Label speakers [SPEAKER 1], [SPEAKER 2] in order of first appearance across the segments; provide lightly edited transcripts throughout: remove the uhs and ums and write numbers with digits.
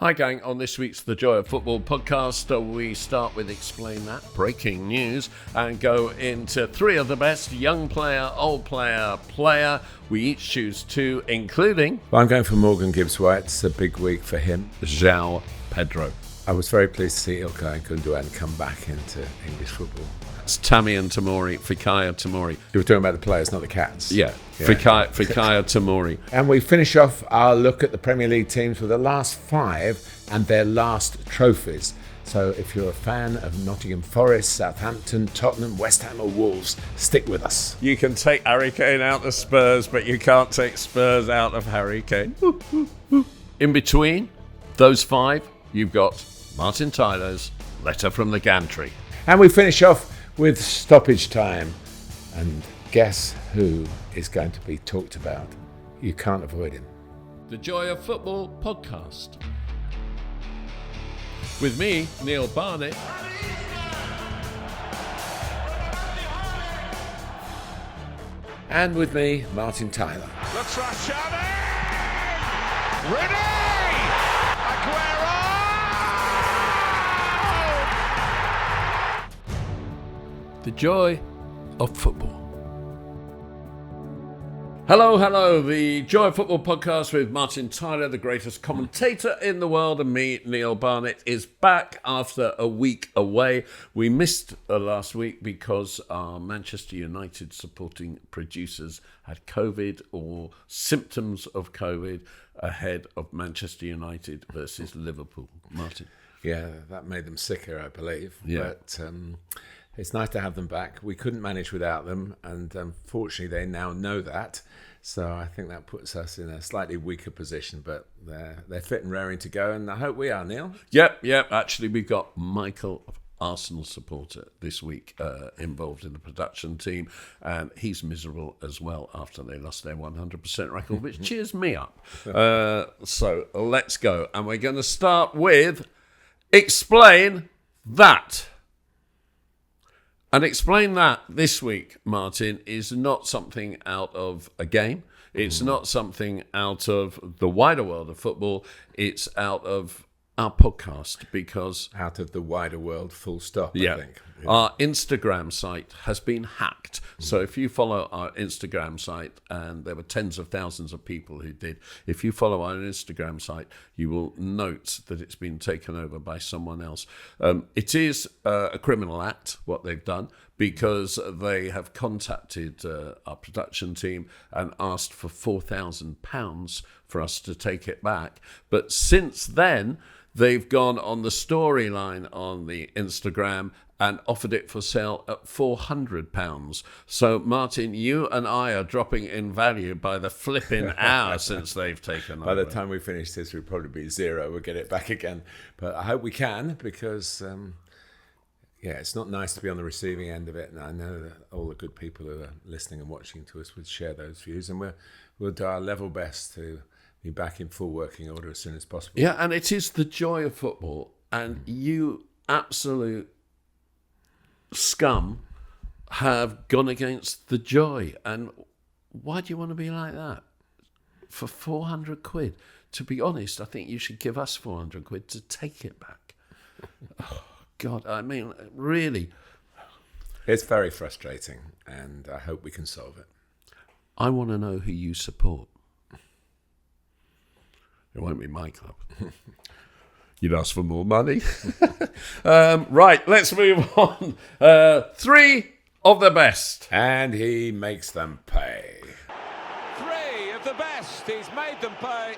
[SPEAKER 1] Hi gang, on this week's The Joy of Football podcast, we start with Explain That, breaking news, and go into three of the best: young player, old player, player. We each choose two, including...
[SPEAKER 2] Well, I'm going for Morgan Gibbs-White. It's a big week for him.
[SPEAKER 1] João Pedro.
[SPEAKER 2] I was very pleased to see Ilkay Gundogan come back into English football.
[SPEAKER 1] It's Tammy and Tamori, Fikayo Tomori.
[SPEAKER 2] You were talking about the players, not the cats.
[SPEAKER 1] Yeah. Fikayo Tomori.
[SPEAKER 2] And we finish off our look at the Premier League teams with the last five and their last trophies. So if you're a fan of Nottingham Forrest, Southampton, Tottenham, West Ham or Wolves, stick with us.
[SPEAKER 1] You can take Harry Kane out of Spurs, but you can't take Spurs out of Harry Kane. In between those five, you've got Martin Tyler's Letter from the Gantry.
[SPEAKER 2] And we finish off with stoppage time. And guess who is going to be talked about? You can't avoid him.
[SPEAKER 1] The Joy of Football podcast. With me, Neil Barnett.
[SPEAKER 2] And with me, Martin Tyler.
[SPEAKER 3] Looks like Xavi! Ready! Aguero!
[SPEAKER 1] The Joy of Football. Hello, the Joy of Football podcast with Martin Tyler, the greatest commentator in the world, and me, Neil Barnett, is back after a week away. We missed last week because our Manchester United supporting producers had COVID or symptoms of COVID ahead of Manchester United versus Liverpool. Martin?
[SPEAKER 2] Yeah, that made them sicker, I believe.
[SPEAKER 1] Yeah.
[SPEAKER 2] But it's nice to have them back. We couldn't manage without them, and unfortunately they now know that. So I think that puts us in a slightly weaker position, but they're fit and raring to go, and I hope we are, Neil.
[SPEAKER 1] Yep. Actually, we've got Michael, Arsenal supporter, this week involved in the production team, and he's miserable as well after they lost their 100% record, which cheers me up. So let's go, and we're going to start with Explain That. And Explain That this week, Martin, is not something out of a game. It's not something out of the wider world of football. It's out of our podcast, because...
[SPEAKER 2] Out of the wider world, full stop,
[SPEAKER 1] Yeah.
[SPEAKER 2] I think. Yeah.
[SPEAKER 1] Our Instagram site has been hacked. So if you follow our Instagram site, and there were tens of thousands of people who did, if you follow our Instagram site, you will note that it's been taken over by someone else. It is a criminal act, what they've done, because they have contacted our production team and asked for £4,000 for us to take it back. But since then, they've gone on the storyline on the Instagram and offered it for sale at £400. So, Martin, you and I are dropping in value by the flipping hour since they've taken
[SPEAKER 2] By
[SPEAKER 1] over.
[SPEAKER 2] the time we finish this, we'll probably be zero. We'll get it back again. But I hope we can, because, it's not nice to be on the receiving end of it. And I know that all the good people who are listening and watching to us would share those views. And we'll do our level best to be back in full working order as soon as possible.
[SPEAKER 1] Yeah, and it is the joy of football. And you absolute scum have gone against the joy. And why do you want to be like that? For 400 quid? To be honest, I think you should give us 400 quid to take it back. Oh, God, I mean, really.
[SPEAKER 2] It's very frustrating, and I hope we can solve it.
[SPEAKER 1] I want to know who you support. It won't be my club. You'd ask for more money. Right, let's move on. Three of the best.
[SPEAKER 2] And he makes them pay.
[SPEAKER 3] Three of the best. He's made them pay,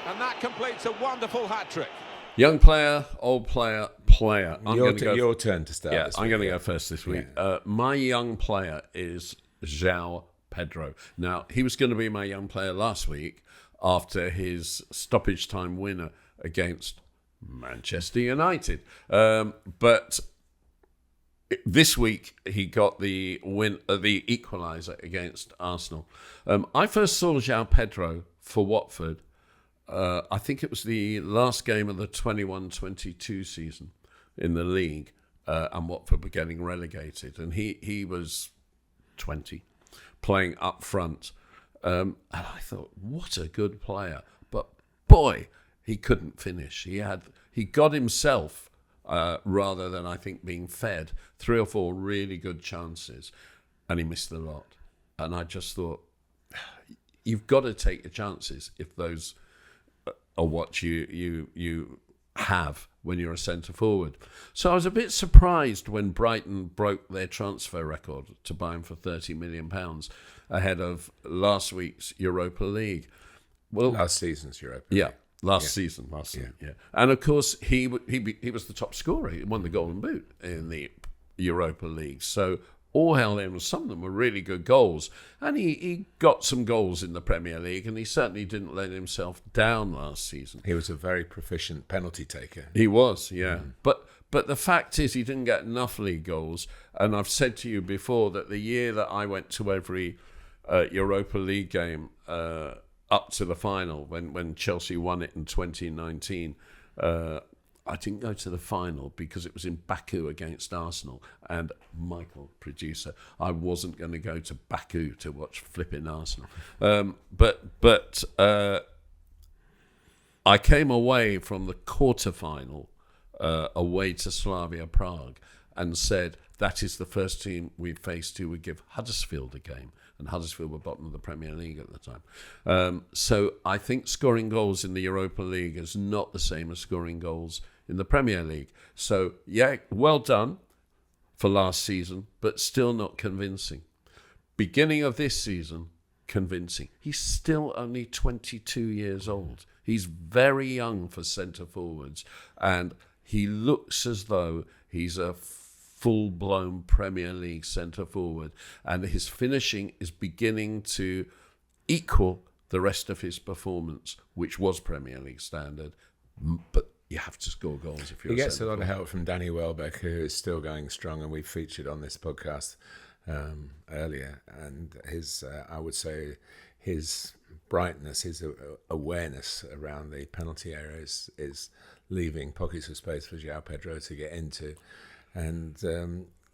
[SPEAKER 3] and that completes a wonderful hat-trick.
[SPEAKER 1] Young player, old player, player.
[SPEAKER 2] Your turn to start.
[SPEAKER 1] Yeah, I'm going to go first this week.
[SPEAKER 2] Yeah.
[SPEAKER 1] My young player is João Pedro. Now, he was going to be my young player last week after his stoppage time winner against Manchester United. But this week he got the win, the equaliser against Arsenal. I first saw João Pedro for Watford. I think it was the last game of the 21-22 season in the league, and Watford were getting relegated, and he was 20, playing up front. And I thought, what a good player. But boy, he couldn't finish. He got himself, rather than I think being fed, 3 or 4 really good chances, and he missed the lot. And I just thought, you've got to take your chances if those are what you have when you're a centre forward. So I was a bit surprised when Brighton broke their transfer record to buy him for £30 million ahead of last week's Europa League. Well,
[SPEAKER 2] last season's Europa.
[SPEAKER 1] Yeah, last season. Yeah. And of course, he was the top scorer. He won the Golden Boot in the Europa League. So all hell in, some of them were really good goals. And he got some goals in the Premier League, and he certainly didn't let himself down last season.
[SPEAKER 2] He was a very proficient penalty taker.
[SPEAKER 1] He was, yeah. But the fact is, he didn't get enough league goals. And I've said to you before that the year that I went to every Europa League game up to the final, when Chelsea won it in 2019, I didn't go to the final because it was in Baku against Arsenal. And Michael, producer, I wasn't going to go to Baku to watch flipping Arsenal. But I came away from the quarter-final away to Slavia Prague and said, that is the first team we've faced who would give Huddersfield a game. And Huddersfield were bottom of the Premier League at the time. So I think scoring goals in the Europa League is not the same as scoring goals in the Premier League. So, yeah, well done for last season, but still not convincing. Beginning of this season, convincing. He's still only 22 years old. He's very young for centre forwards, and he looks as though he's a full-blown Premier League centre forward, and his finishing is beginning to equal the rest of his performance, which was Premier League standard. But you have to score goals if you're
[SPEAKER 2] He gets a lot of help from Danny Welbeck, who is still going strong, and we featured on this podcast earlier. And his, I would say, his brightness, his awareness around the penalty area is leaving pockets of space for João Pedro to get into. And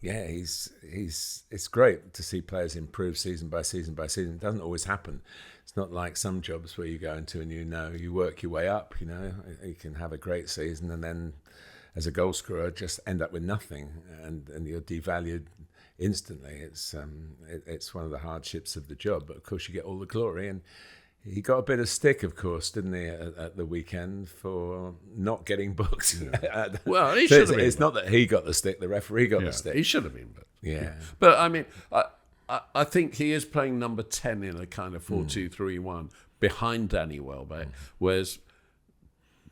[SPEAKER 2] it's great to see players improve season by season by season. It doesn't always happen. It's not like some jobs where you go into and you work your way up. You can have a great season and then, as a goal scorer, just end up with nothing, and you're devalued instantly. It's one of the hardships of the job. But of course, you get all the glory. And he got a bit of stick, of course, didn't he, at the weekend for not getting booked. Yeah.
[SPEAKER 1] Well, he should have been.
[SPEAKER 2] It's not that he got the stick; the referee got the stick.
[SPEAKER 1] He should have been, but
[SPEAKER 2] yeah.
[SPEAKER 1] But I mean, I think he is playing number 10 in a kind of 4-2-3-1 behind Danny Welbeck, whereas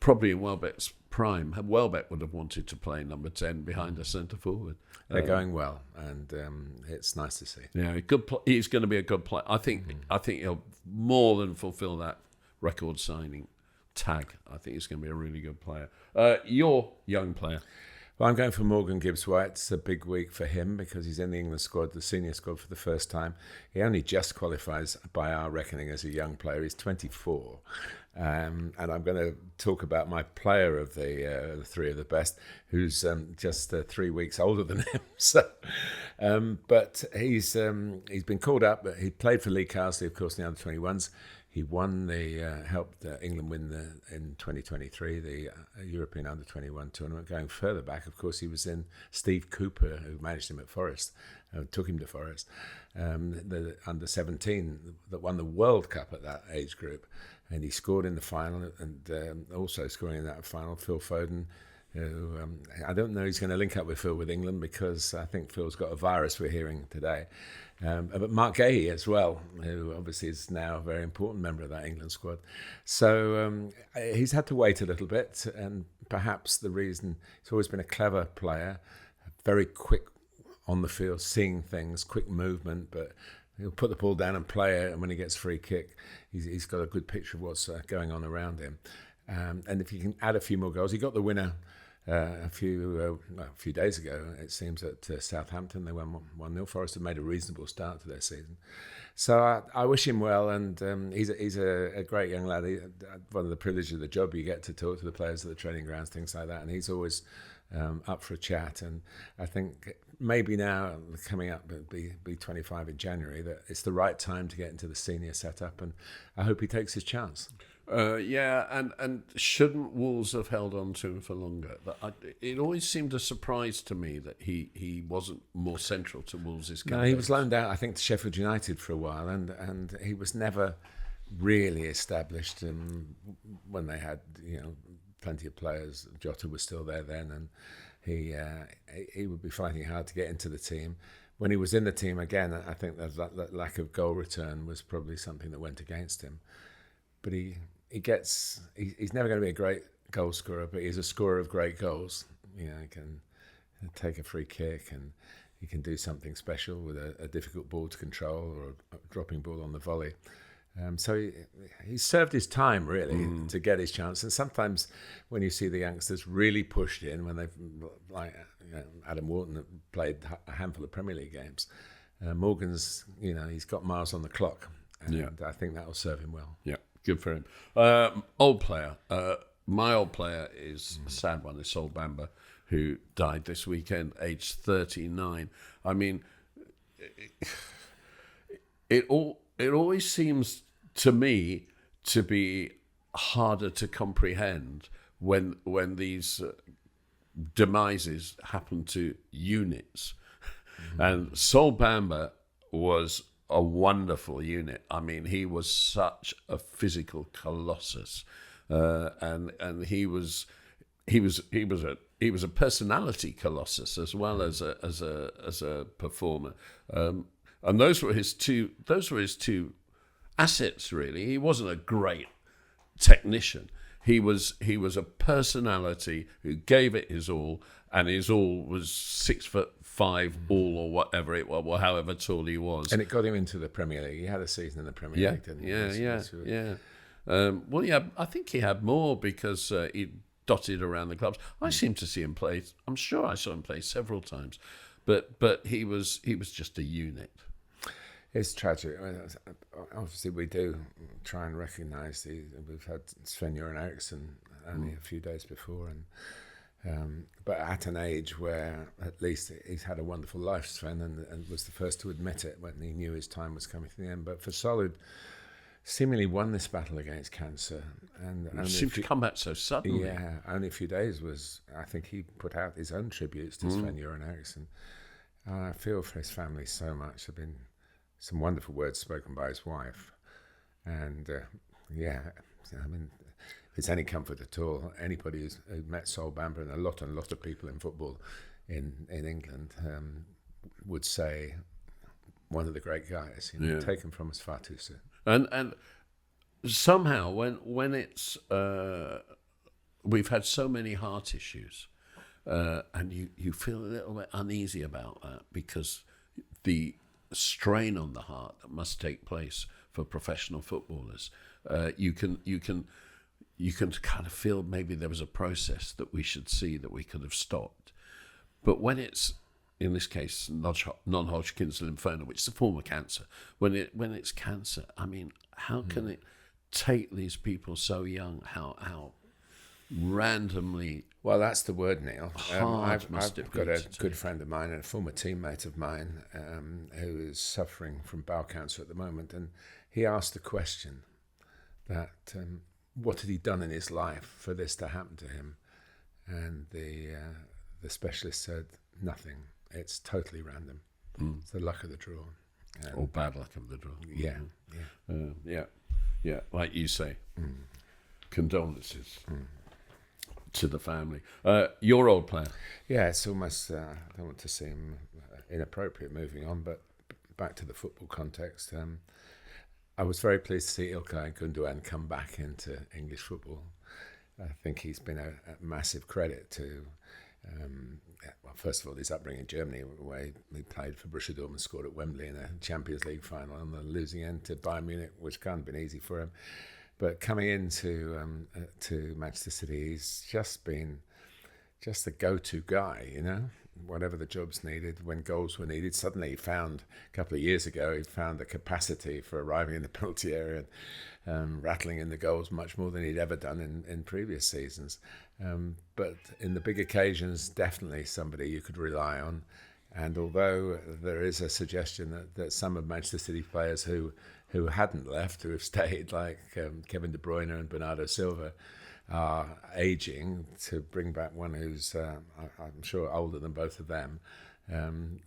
[SPEAKER 1] probably in Welbeck's prime, Welbeck would have wanted to play number 10 behind a centre forward.
[SPEAKER 2] They're going well, and it's nice to see.
[SPEAKER 1] Yeah, he's going to be a good player. I think he'll more than fulfil that record signing tag. I think he's going to be a really good player. Your young player.
[SPEAKER 2] Well, I'm going for Morgan Gibbs-White. It's a big week for him because he's in the England squad, the senior squad, for the first time. He only just qualifies, by our reckoning, as a young player. He's 24. And I'm going to talk about my player of the three of the best, who's just 3 weeks older than him. So, but he's been called up. He played for Lee Carsley, of course, in the under-21s. He won helped England win in 2023 the European Under-21 tournament. Going further back, of course, he was in Steve Cooper, who managed him at Forest, took him to Forest, the Under-17 that won the World Cup at that age group. And he scored in the final, and also scoring in that final, Phil Foden, who I don't know he's going to link up with Phil with England because I think Phil's got a virus we're hearing today. But Mark Gahey as well, who obviously is now a very important member of that England squad. So he's had to wait a little bit, and perhaps the reason, he's always been a clever player, very quick on the field, seeing things, quick movement, but he'll put the ball down and play it, and when he gets free kick, he's got a good picture of what's going on around him. And if you can add a few more goals, he got the winner a few days ago, it seems, at Southampton. They won 1-0. Forrest have made a reasonable start to their season. So I wish him well, and he's a great young lad. One of the privileges of the job, you get to talk to the players at the training grounds, things like that, and he's always up for a chat. And I think maybe now, coming up, be 25 in January, that it's the right time to get into the senior setup, and I hope he takes his chance.
[SPEAKER 1] And shouldn't Wolves have held on to him for longer? It always seemed a surprise to me that he wasn't more central to Wolves' campaign.
[SPEAKER 2] No, he was loaned out, I think, to Sheffield United for a while, and he was never really established. When they had plenty of players, Jota was still there then, and he would be fighting hard to get into the team. When he was in the team again, I think that lack of goal return was probably something that went against him. But he's never going to be a great goal scorer, but he's a scorer of great goals. He can take a free kick, and he can do something special with a difficult ball to control or a dropping ball on the volley. So he served his time, really, to get his chance. And sometimes when you see the youngsters really pushed in, when they've, like Adam Wharton played a handful of Premier League games, Morgan's, he's got miles on the clock. And I think that will serve him well.
[SPEAKER 1] Yeah, good for him. Old player. My old player is a sad one, is Sol Bamba, who died this weekend, aged 39. I mean, it always seems to me to be harder to comprehend when these demises happen to units. And Sol Bamba was a wonderful unit. I mean, he was such a physical colossus, and he was a personality colossus as well as a performer. And those were his two assets, really. He wasn't a great technician. He was a personality who gave it his all, and his all was 6'5" all or whatever it was, or however tall he was.
[SPEAKER 2] And it got him into the Premier League. He had a season in the Premier League, didn't he?
[SPEAKER 1] Yeah. I think he had more because he dotted around the clubs. I seem to see him play. I'm sure I saw him play several times, but he was just a unit.
[SPEAKER 2] It's tragic. I mean, obviously, we do try and recognise we've had Sven-Göran Eriksson only a few days before, and but at an age where at least he's had a wonderful life, Sven, and was the first to admit it when he knew his time was coming to the end. But for Sol, seemingly won this battle against cancer, and
[SPEAKER 1] seemed to come back so suddenly.
[SPEAKER 2] Yeah, only a few days was. I think he put out his own tributes to Sven-Göran Eriksson. I feel for his family so much. There've been some wonderful words spoken by his wife, and I mean, if it's any comfort at all, anybody who's met Sol Bamba, and a lot of people in football in England would say one of the great guys, taken from us far too soon.
[SPEAKER 1] And somehow when it's we've had so many heart issues, and you feel a little bit uneasy about that, because the strain on the heart that must take place for professional footballers, you can kind of feel maybe there was a process that we should see that we could have stopped. But when it's, in this case, non-Hodgkin's lymphoma, which is a form of cancer, when it's cancer, I mean, how can it take these people so young? How randomly?
[SPEAKER 2] Well, that's the word, Neil. I've got a good friend of mine and a former teammate of mine who is suffering from bowel cancer at the moment, and he asked the question that what had he done in his life for this to happen to him? And the specialist said, nothing. It's totally random. It's the luck of the draw.
[SPEAKER 1] Or bad luck of the draw.
[SPEAKER 2] Yeah.
[SPEAKER 1] Like you say. Condolences to the family. Your old player.
[SPEAKER 2] Yeah, it's almost, I don't want to seem inappropriate moving on, but back to the football context. I was very pleased to see Ilkay Gundogan come back into English football. I think he's been a massive credit to, well, first of all, his upbringing in Germany, where he played for Borussia Dortmund, scored at Wembley in a Champions League final on the losing end to Bayern Munich, which can't have been easy for him. But coming into to Manchester City, he's just been the go-to guy, whatever the jobs needed, when goals were needed. Suddenly he found, a couple of years ago, he found the capacity for arriving in the penalty area and rattling in the goals much more than he'd ever done in previous seasons. But in the big occasions, definitely somebody you could rely on. And although there is a suggestion that some of Manchester City players who who hadn't left, who have stayed, like Kevin De Bruyne and Bernardo Silva, are ageing, to bring back one who's, I'm sure, older than both of them.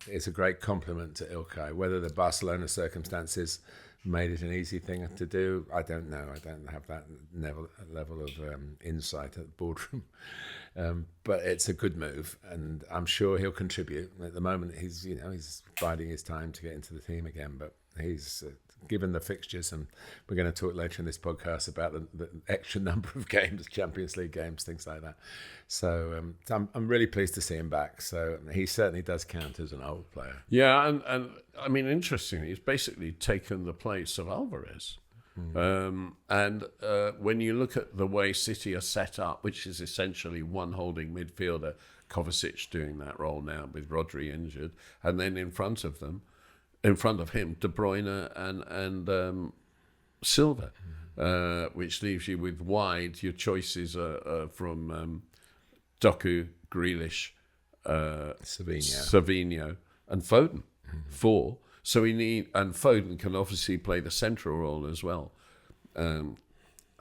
[SPEAKER 2] It's a great compliment to Ilkay. Whether the Barcelona circumstances made it an easy thing to do, I don't know. I don't have that level of insight at the boardroom. But it's a good move, and I'm sure he'll contribute. At the moment, he's biding his time to get into the team again, but he's given the fixtures, and we're going to talk later in this podcast about the extra number of games, Champions League games, things like that. So I'm really pleased to see him back. So he certainly does count as an old player.
[SPEAKER 1] Yeah, and I mean, interestingly, he's basically taken the place of Alvarez. And when you look at the way City are set up, which is essentially one holding midfielder, Kovacic doing that role now with Rodri injured, and then in front of him, De Bruyne and Silva, which leaves you with wide. Your choices are from Doku, Grealish, Savinho, and Foden. 4. So and Foden can obviously play the central role as well.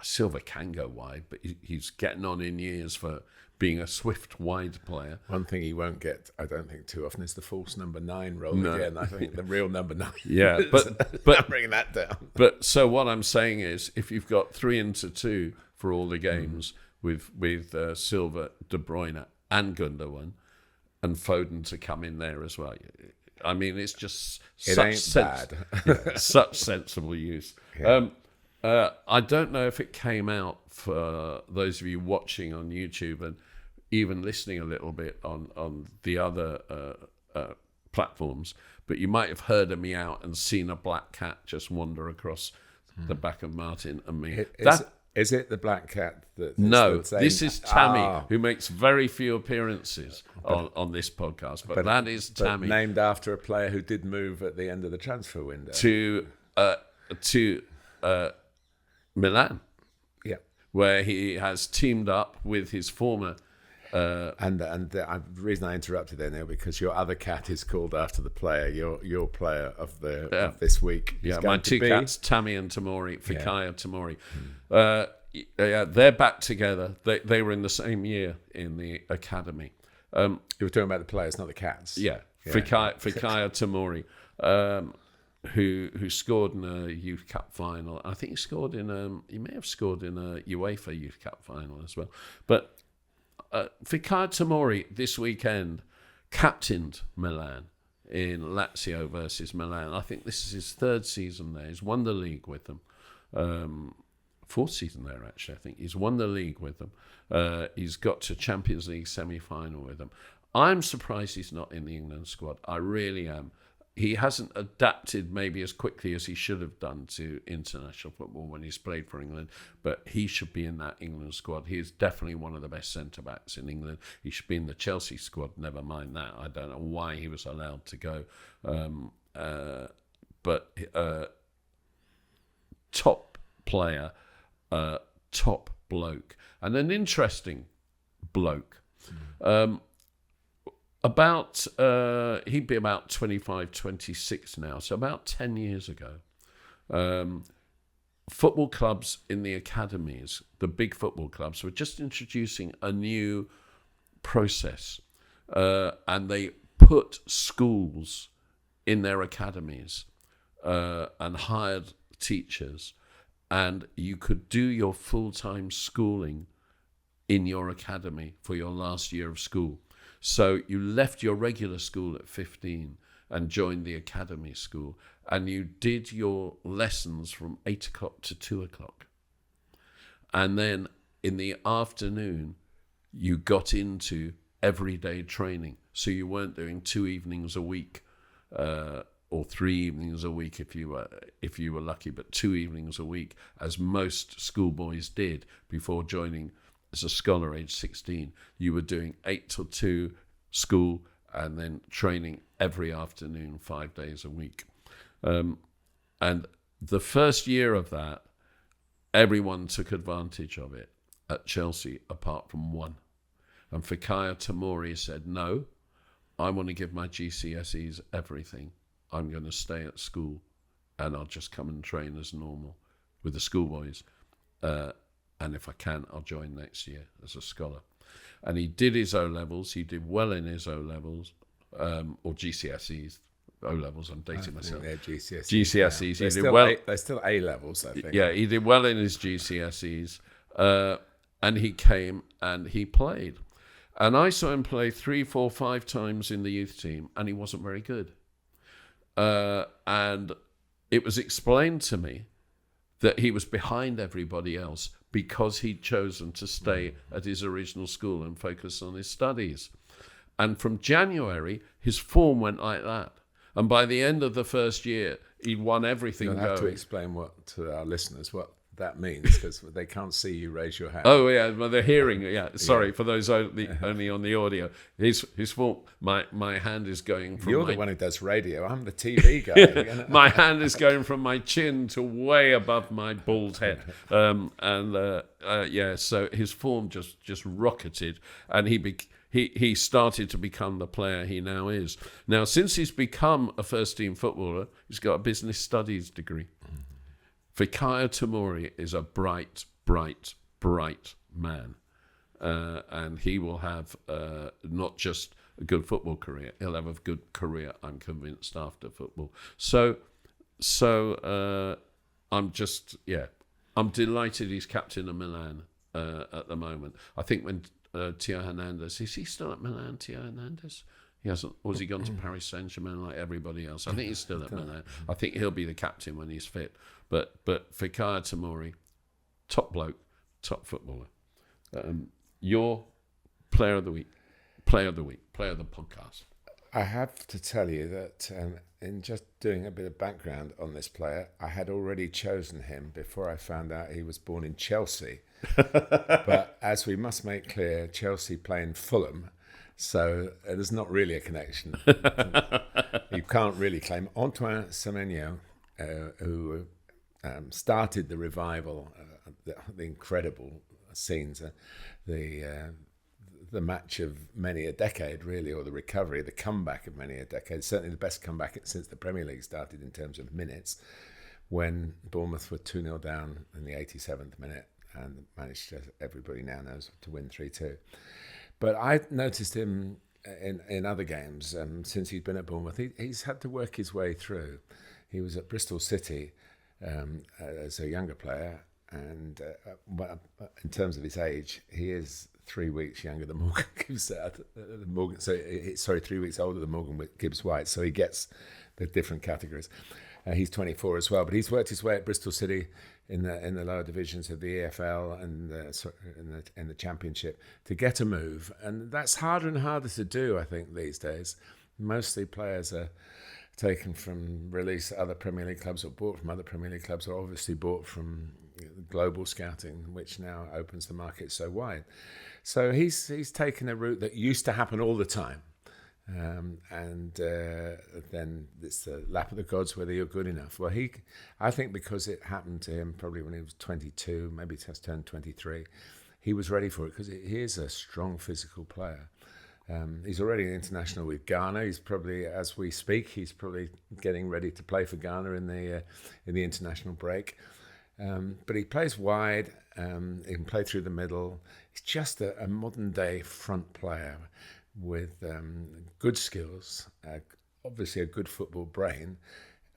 [SPEAKER 1] Silva can go wide, but he's getting on in years for being a swift wide player.
[SPEAKER 2] One thing he won't get, I don't think, too often is the false number 9 role again. I think the real number 9.
[SPEAKER 1] Yeah, but
[SPEAKER 2] bringing that down.
[SPEAKER 1] But so what I'm saying is, if you've got 3 into 2 for all the games with Silva, De Bruyne, and Gundogan, and Foden to come in there as well. I mean, it's just such sensible use. Yeah. I don't know if it came out for those of you watching on YouTube and even listening a little bit on the other platforms, but you might have heard a meow and seen a black cat just wander across the back of Martin and me.
[SPEAKER 2] Is it the black cat?
[SPEAKER 1] No, this is Tammy, who makes very few appearances on this podcast, but that is Tammy.
[SPEAKER 2] But named after a player who did move at the end of the transfer window.
[SPEAKER 1] To Milan.
[SPEAKER 2] Yeah.
[SPEAKER 1] Where he has teamed up with his former...
[SPEAKER 2] the reason I interrupted there, Neil, because your other cat is called after the player, your player of this week.
[SPEAKER 1] Yeah, my 2 cats, Tammy and Tamori, Fikayo Tamori. They're back together. They were in the same year in the academy.
[SPEAKER 2] You were talking about the players, not the cats.
[SPEAKER 1] Yeah. Fikayo Tamori, who scored in a Youth Cup final. I think he may have scored in a UEFA Youth Cup final as well. But Fikayo Tomori this weekend captained Milan in Lazio versus Milan. I think this is his 3rd season there. He's won the league with them. 4th season there, actually, I think. He's won the league with them. He's got to Champions League semi-final with them. I'm surprised he's not in the England squad. I really am. He hasn't adapted maybe as quickly as he should have done to international football when he's played for England, but he should be in that England squad. He is definitely one of the best centre-backs in England. He should be in the Chelsea squad, never mind that. I don't know why he was allowed to go. But top player, top bloke, and an interesting bloke. He'd be about 25, 26 now, so about 10 years ago. Football clubs in the academies, the big football clubs, were just introducing a new process, and they put schools in their academies and hired teachers, and you could do your full-time schooling in your academy for your last year of school. So you left your regular school at 15 and joined the academy school, and you did your lessons from 8 o'clock to 2 o'clock. And then in the afternoon, you got into everyday training. So you weren't doing 2 evenings a week or 3 evenings a week if you were lucky, but 2 evenings a week, as most schoolboys did before joining as a scholar age 16. You were doing 8 till 2 school and then training every afternoon 5 days a week. And the first year of that, everyone took advantage of it at Chelsea apart from one. And Fikayo Tomori said, no, I want to give my GCSEs everything. I'm going to stay at school and I'll just come and train as normal with the schoolboys. And if I can, I'll join next year as a scholar. And he did his O-levels. He did well in his O-levels, or GCSEs. O-levels, I'm dating myself.
[SPEAKER 2] They're GCSEs.
[SPEAKER 1] GCSEs.
[SPEAKER 2] Yeah.
[SPEAKER 1] He did well.
[SPEAKER 2] They're still A-levels, I think.
[SPEAKER 1] Yeah, he did well in his GCSEs. And he came and he played. And I saw him play 3, 4, 5 times in the youth team, and he wasn't very good. And it was explained to me that he was behind everybody else because he'd chosen to stay at his original school and focus on his studies. And from January, his form went like that. And by the end of the first year, he'd won everything
[SPEAKER 2] You'll
[SPEAKER 1] going.
[SPEAKER 2] have to explain to our listeners what that means, because they can't see you raise your hand.
[SPEAKER 1] Oh yeah, well they're hearing. Yeah, sorry for those only on the audio. His fault. My hand is going from.
[SPEAKER 2] You're the one who does radio. I'm the TV guy.
[SPEAKER 1] My hand is going from my chin to way above my bald head. So his form just rocketed, and he started to become the player he now is. Now, since he's become a first-team footballer, he's got a business studies degree. Fikayo Tomori is a bright man. And he will have not just a good football career, he'll have a good career, I'm convinced, after football. So I'm delighted he's captain of Milan at the moment. I think when Theo Hernandez, is he still at Milan, Theo Hernandez? He hasn't, or has he gone to Paris Saint-Germain like everybody else? I think he's still at Milan. I think he'll be the captain when he's fit. But Fikayo Tomori, top bloke, top footballer. Your player of the week, player of the podcast.
[SPEAKER 2] I have to tell you that in just doing a bit of background on this player, I had already chosen him before I found out he was born in Chelsea. But as we must make clear, Chelsea playing Fulham, so there's not really a connection. You can't really claim. Antoine Semenyo, who started the revival, the incredible scenes, the match of many a decade, really, or the recovery, the comeback of many a decade. Certainly the best comeback since the Premier League started in terms of minutes, when Bournemouth were 2-0 down in the 87th minute and managed to, everybody now knows, to win 3-2. But I noticed him in other games since he's been at Bournemouth. He's had to work his way through. He was at Bristol City as a younger player, and in terms of his age, he is 3 weeks younger than Morgan Gibbs. 3 weeks older than Morgan Gibbs White. So he gets the different categories. He's 24 as well, but he's worked his way at Bristol City in the lower divisions of the EFL and in the Championship to get a move, and that's harder and harder to do, I think, these days. Mostly players are taken from release at other Premier League clubs or bought from other Premier League clubs, or obviously bought from global scouting, which now opens the market so wide. So he's taken a route that used to happen all the time. Then it's the lap of the gods whether you're good enough. Well, I think because it happened to him probably when he was 22, maybe just turned 23, he was ready for it because he is a strong physical player. He's already an international with Ghana. He's probably, as we speak, he's probably getting ready to play for Ghana in the international break. But he plays wide. He can play through the middle. He's just a modern day front player with good skills, obviously a good football brain,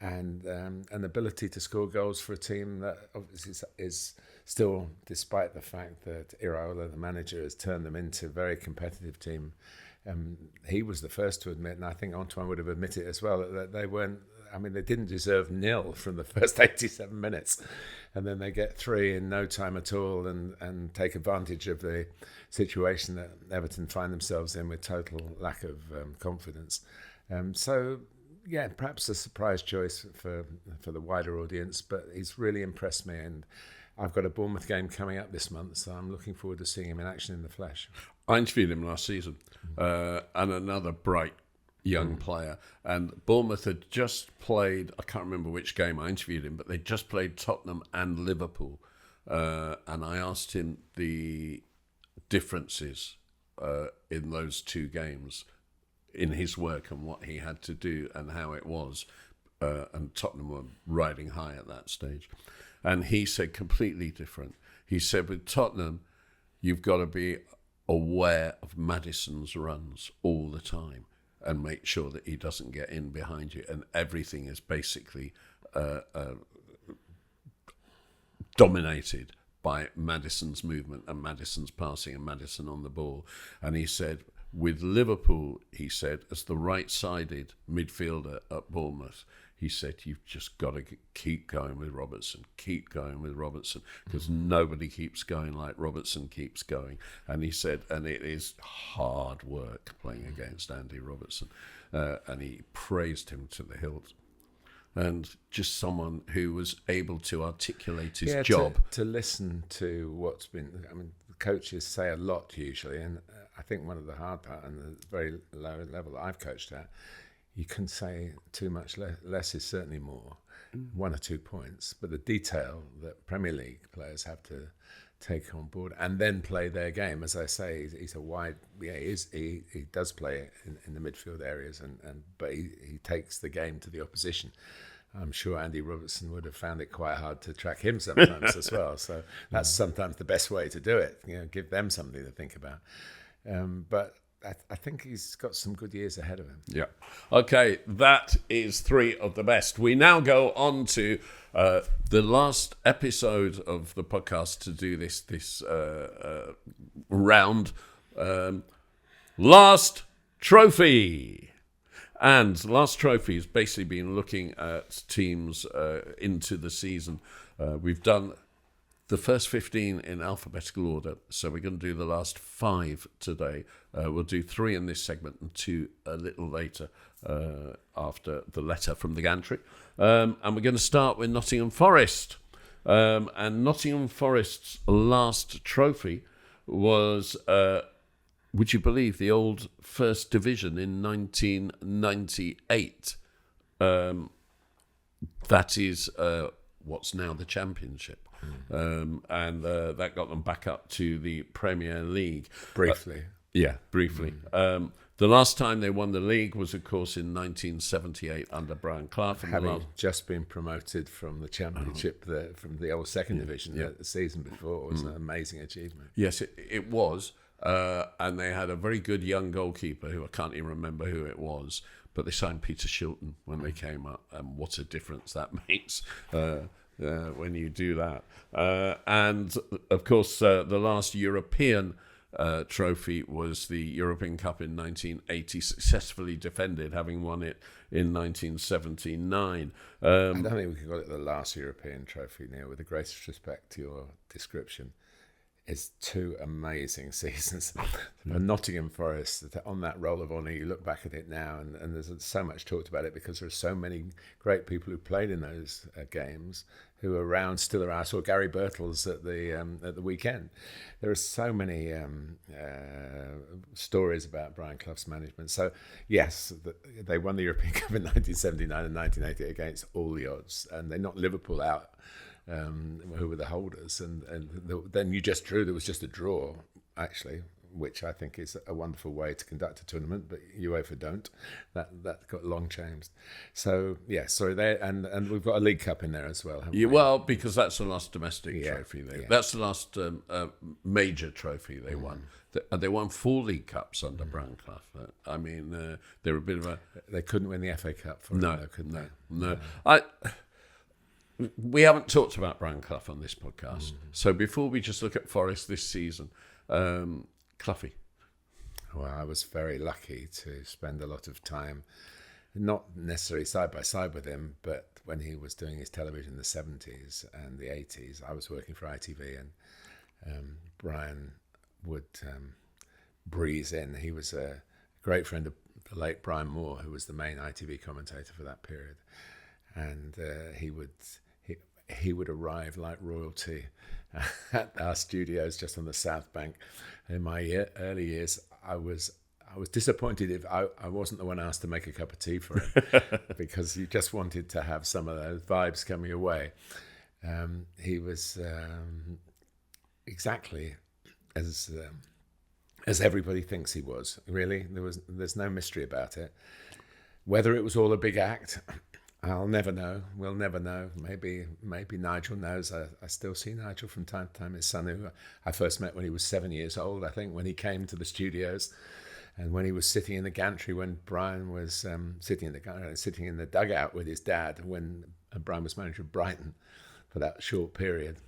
[SPEAKER 2] and an ability to score goals for a team that obviously is still, despite the fact that Iraola, the manager, has turned them into a very competitive team. He was the first to admit, and I think Antoine would have admitted as well, that they weren't. I mean, they didn't deserve nil from the first 87 minutes, and then they get 3 in no time at all, and take advantage of the situation that Everton find themselves in with total lack of confidence. So, yeah, perhaps a surprise choice for the wider audience, but he's really impressed me, and I've got a Bournemouth game coming up this month, so I'm looking forward to seeing him in action in the flesh.
[SPEAKER 1] I interviewed him last season, and another bright young player, and Bournemouth had just played, I can't remember which game I interviewed him, but they just played Tottenham and Liverpool, and I asked him the differences in those two games in his work and what he had to do and how it was and Tottenham were riding high at that stage. And he said completely different. He said with Tottenham, you've got to be aware of Maddison's runs all the time and make sure that he doesn't get in behind you. And everything is basically dominated by Maddison's movement and Maddison's passing and Maddison on the ball. And he said, with Liverpool, he said, as the right-sided midfielder at Bournemouth, he said, you've just got to keep going with Robertson, because nobody keeps going like Robertson keeps going. And he said, and it is hard work playing against Andy Robertson. And he praised him to the hilt. And just someone who was able to articulate his job.
[SPEAKER 2] To listen to what's been... I mean, coaches say a lot usually, and I think one of the hard part and the very low level that I've coached at, you can say too much, less is certainly more, 1 or 2 points, but the detail that Premier League players have to take on board and then play their game. As I say, he's a wide, he does play in the midfield areas, but he takes the game to the opposition. I'm sure Andy Robertson would have found it quite hard to track him sometimes as well. So that's sometimes the best way to do it, give them something to think about. But I think he's got some good years ahead of him.
[SPEAKER 1] Yeah. Okay, that is 3 of the best. We now go on to the last episode of the podcast to do this round. Last Trophy. And Last Trophy has basically been looking at teams into the season. We've done the first 15 in alphabetical order, so we're going to do the last 5 today. We'll do 3 in this segment and 2 a little later after the letter from the Gantry. And we're going to start with Nottingham Forrest. And Nottingham Forest's last trophy was, would you believe, the old First Division in 1998. That is what's now the Championship. And that got them back up to the Premier League.
[SPEAKER 2] Briefly.
[SPEAKER 1] Briefly. The last time they won the league was, of course, in 1978 under Brian Clough.
[SPEAKER 2] Having just been promoted from the Championship, from the old Second Division the season before. It was an amazing achievement.
[SPEAKER 1] Yes, it was. And they had a very good young goalkeeper who I can't even remember who it was, but they signed Peter Shilton when they came up, and what a difference that makes when you do that. And, of course, the last European trophy was the European Cup in 1980, successfully defended, having won it in 1979.
[SPEAKER 2] I don't think we could call it the last European trophy, Neil, with the greatest respect to your description. It's 2 amazing seasons. Nottingham Forest, on that roll of honour, you look back at it now, and there's so much talked about it because there are so many great people who played in those games who are around, still around. I saw Gary Birtles at the weekend. There are so many stories about Brian Clough's management. So, yes, they won the European Cup in 1979 and 1980 against all the odds, and they knocked Liverpool out, who were the holders, and then you just drew. There was just a draw, actually, which I think is a wonderful way to conduct a tournament, but UEFA don't. That got long changed. So and we've got a League Cup in there as well, haven't we?
[SPEAKER 1] Well, because that's the last domestic trophy. That's the last major trophy they won. They won 4 League Cups under Brian Clough. I mean, they're a bit of a...
[SPEAKER 2] They couldn't win the FA Cup for
[SPEAKER 1] No. We haven't talked about Brian Clough on this podcast. So before we just look at Forest this season, Cloughie.
[SPEAKER 2] Well, I was very lucky to spend a lot of time, not necessarily side by side with him, but when he was doing his television in the 70s and the 80s, I was working for ITV, and Brian would breeze in. He was a great friend of the late Brian Moore, who was the main ITV commentator for that period. And he would arrive like royalty at our studios just on the South Bank. In my early years, I was disappointed if I wasn't the one asked to make a cup of tea for him, because you just wanted to have some of those vibes coming your way. He was exactly as everybody thinks he was. Really, there's no mystery about it. Whether it was all a big act, I'll never know. We'll never know. Maybe Nigel knows. I still see Nigel from time to time. His son, who I first met when he was 7 years old, I think, when he came to the studios, and when he was sitting in the Gantry when Brian was sitting in the dugout with his dad when Brian was manager of Brighton for that short period.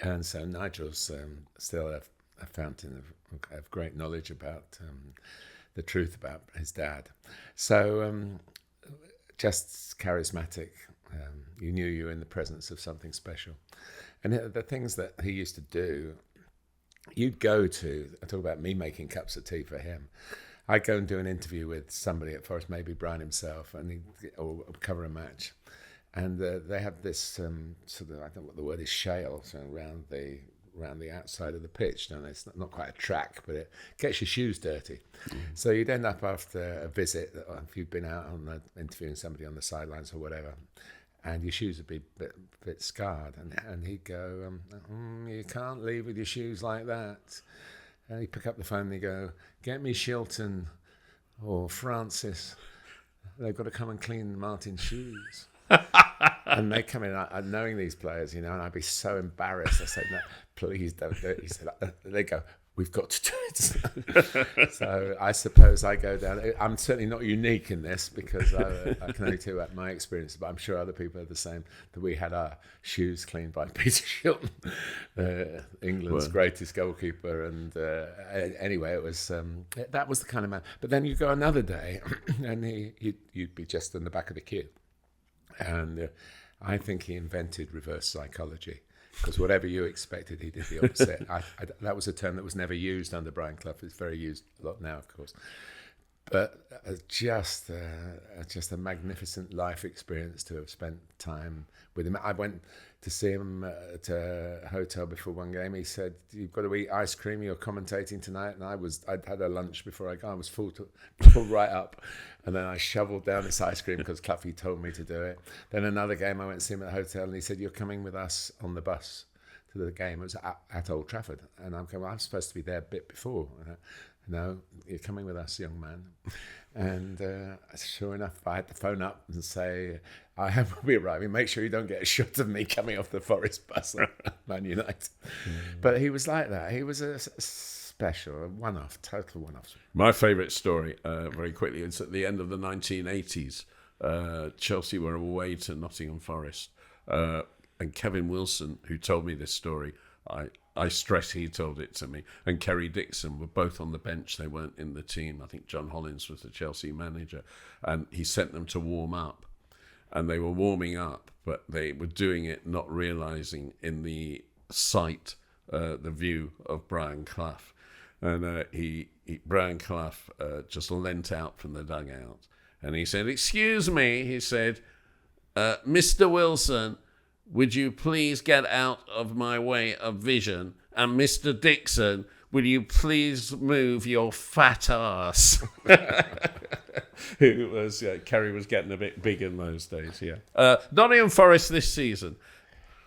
[SPEAKER 2] And so Nigel's still a fountain of great knowledge about the truth about his dad. So. Just charismatic. You knew you were in the presence of something special. And the things that he used to do, you'd go to, I talk about me making cups of tea for him. I'd go and do an interview with somebody at Forrest, maybe Brian himself, or cover a match. And they have this sort of, I don't know what the word is, shale, so around the outside of the pitch. No, it's not quite a track, but it gets your shoes dirty. So you'd end up after a visit, if you'd been out interviewing somebody on the sidelines or whatever, and your shoes would be a bit scarred, and he'd go, you can't leave with your shoes like that. And he'd pick up the phone and he'd go, get me Shilton or Francis. They've got to come and clean Martin's shoes. And they come in, knowing these players, and I'd be so embarrassed. I said, no, please don't do it. He said, they go, we've got to do it. So I suppose I go down. I'm certainly not unique in this because I can only tell you about my experience, but I'm sure other people are the same, that we had our shoes cleaned by Peter Shilton, England's greatest goalkeeper. And anyway, it was that was the kind of man. But then you go another day and you'd be just in the back of the queue. And I think he invented reverse psychology, because whatever you expected, he did the opposite. That was a term that was never used under Brian Clough. It's very used a lot now, of course. But just a magnificent life experience to have spent time with him. I went to see him at a hotel before one game. He said, "You've got to eat ice cream. You're commentating tonight." And I'd had a lunch before I got. I was full right up, and then I shoveled down this ice cream because Cloughie told me to do it. Then another game, I went to see him at the hotel, and he said, "You're coming with us on the bus to the game." It was at Old Trafford, and I'm going, "Well, I'm supposed to be there a bit before." "No, you're coming with us, young man." And sure enough, I had to phone up and say, "I will be arriving. Make sure you don't get a shot of me coming off the Forest bus at Man United." But he was like that. He was a special, a one-off, total one-off.
[SPEAKER 1] My favourite story, very quickly, is at the end of the 1980s. Chelsea were away to Nottingham Forest. And Kevin Wilson, who told me this story, I stress he told it to me, and Kerry Dixon were both on the bench. They weren't in the team. I think John Hollins was the Chelsea manager, and he sent them to warm up, and they were warming up, but they were doing it not realising in the sight, the view of Brian Clough. And Brian Clough just leant out from the dugout, and he said, "Excuse me," he said, "Mr. Wilson, would you please get out of my way of vision? And Mr. Dixon, will you please move your fat ass?" It was, Kerry was getting a bit big in those days, yeah. Nottingham Forest this season.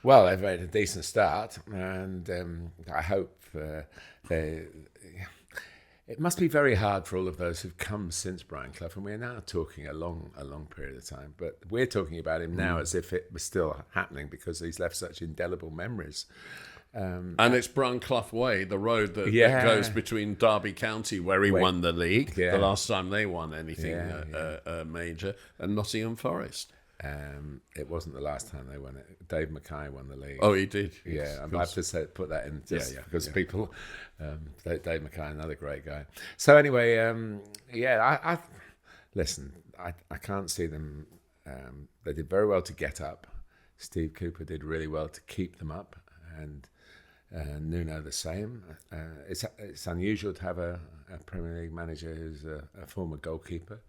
[SPEAKER 2] Well, they've made a decent start, and I hope it must be very hard for all of those who've come since Brian Clough, and we're now talking a long period of time, but we're talking about him now as if it was still happening because he's left such indelible memories.
[SPEAKER 1] And it's Brian Clough Way, the road that goes between Derby County, where he won the league, the last time they won anything major, and Nottingham Forest.
[SPEAKER 2] It wasn't the last time they won it. Dave Mackay won the league.
[SPEAKER 1] Oh, he did.
[SPEAKER 2] Yeah, I have to put that in because people. Dave Mackay, another great guy. So anyway, I listen. I can't see them. They did very well to get up. Steve Cooper did really well to keep them up, and Nuno the same. It's unusual to have a Premier League manager who's a former goalkeeper.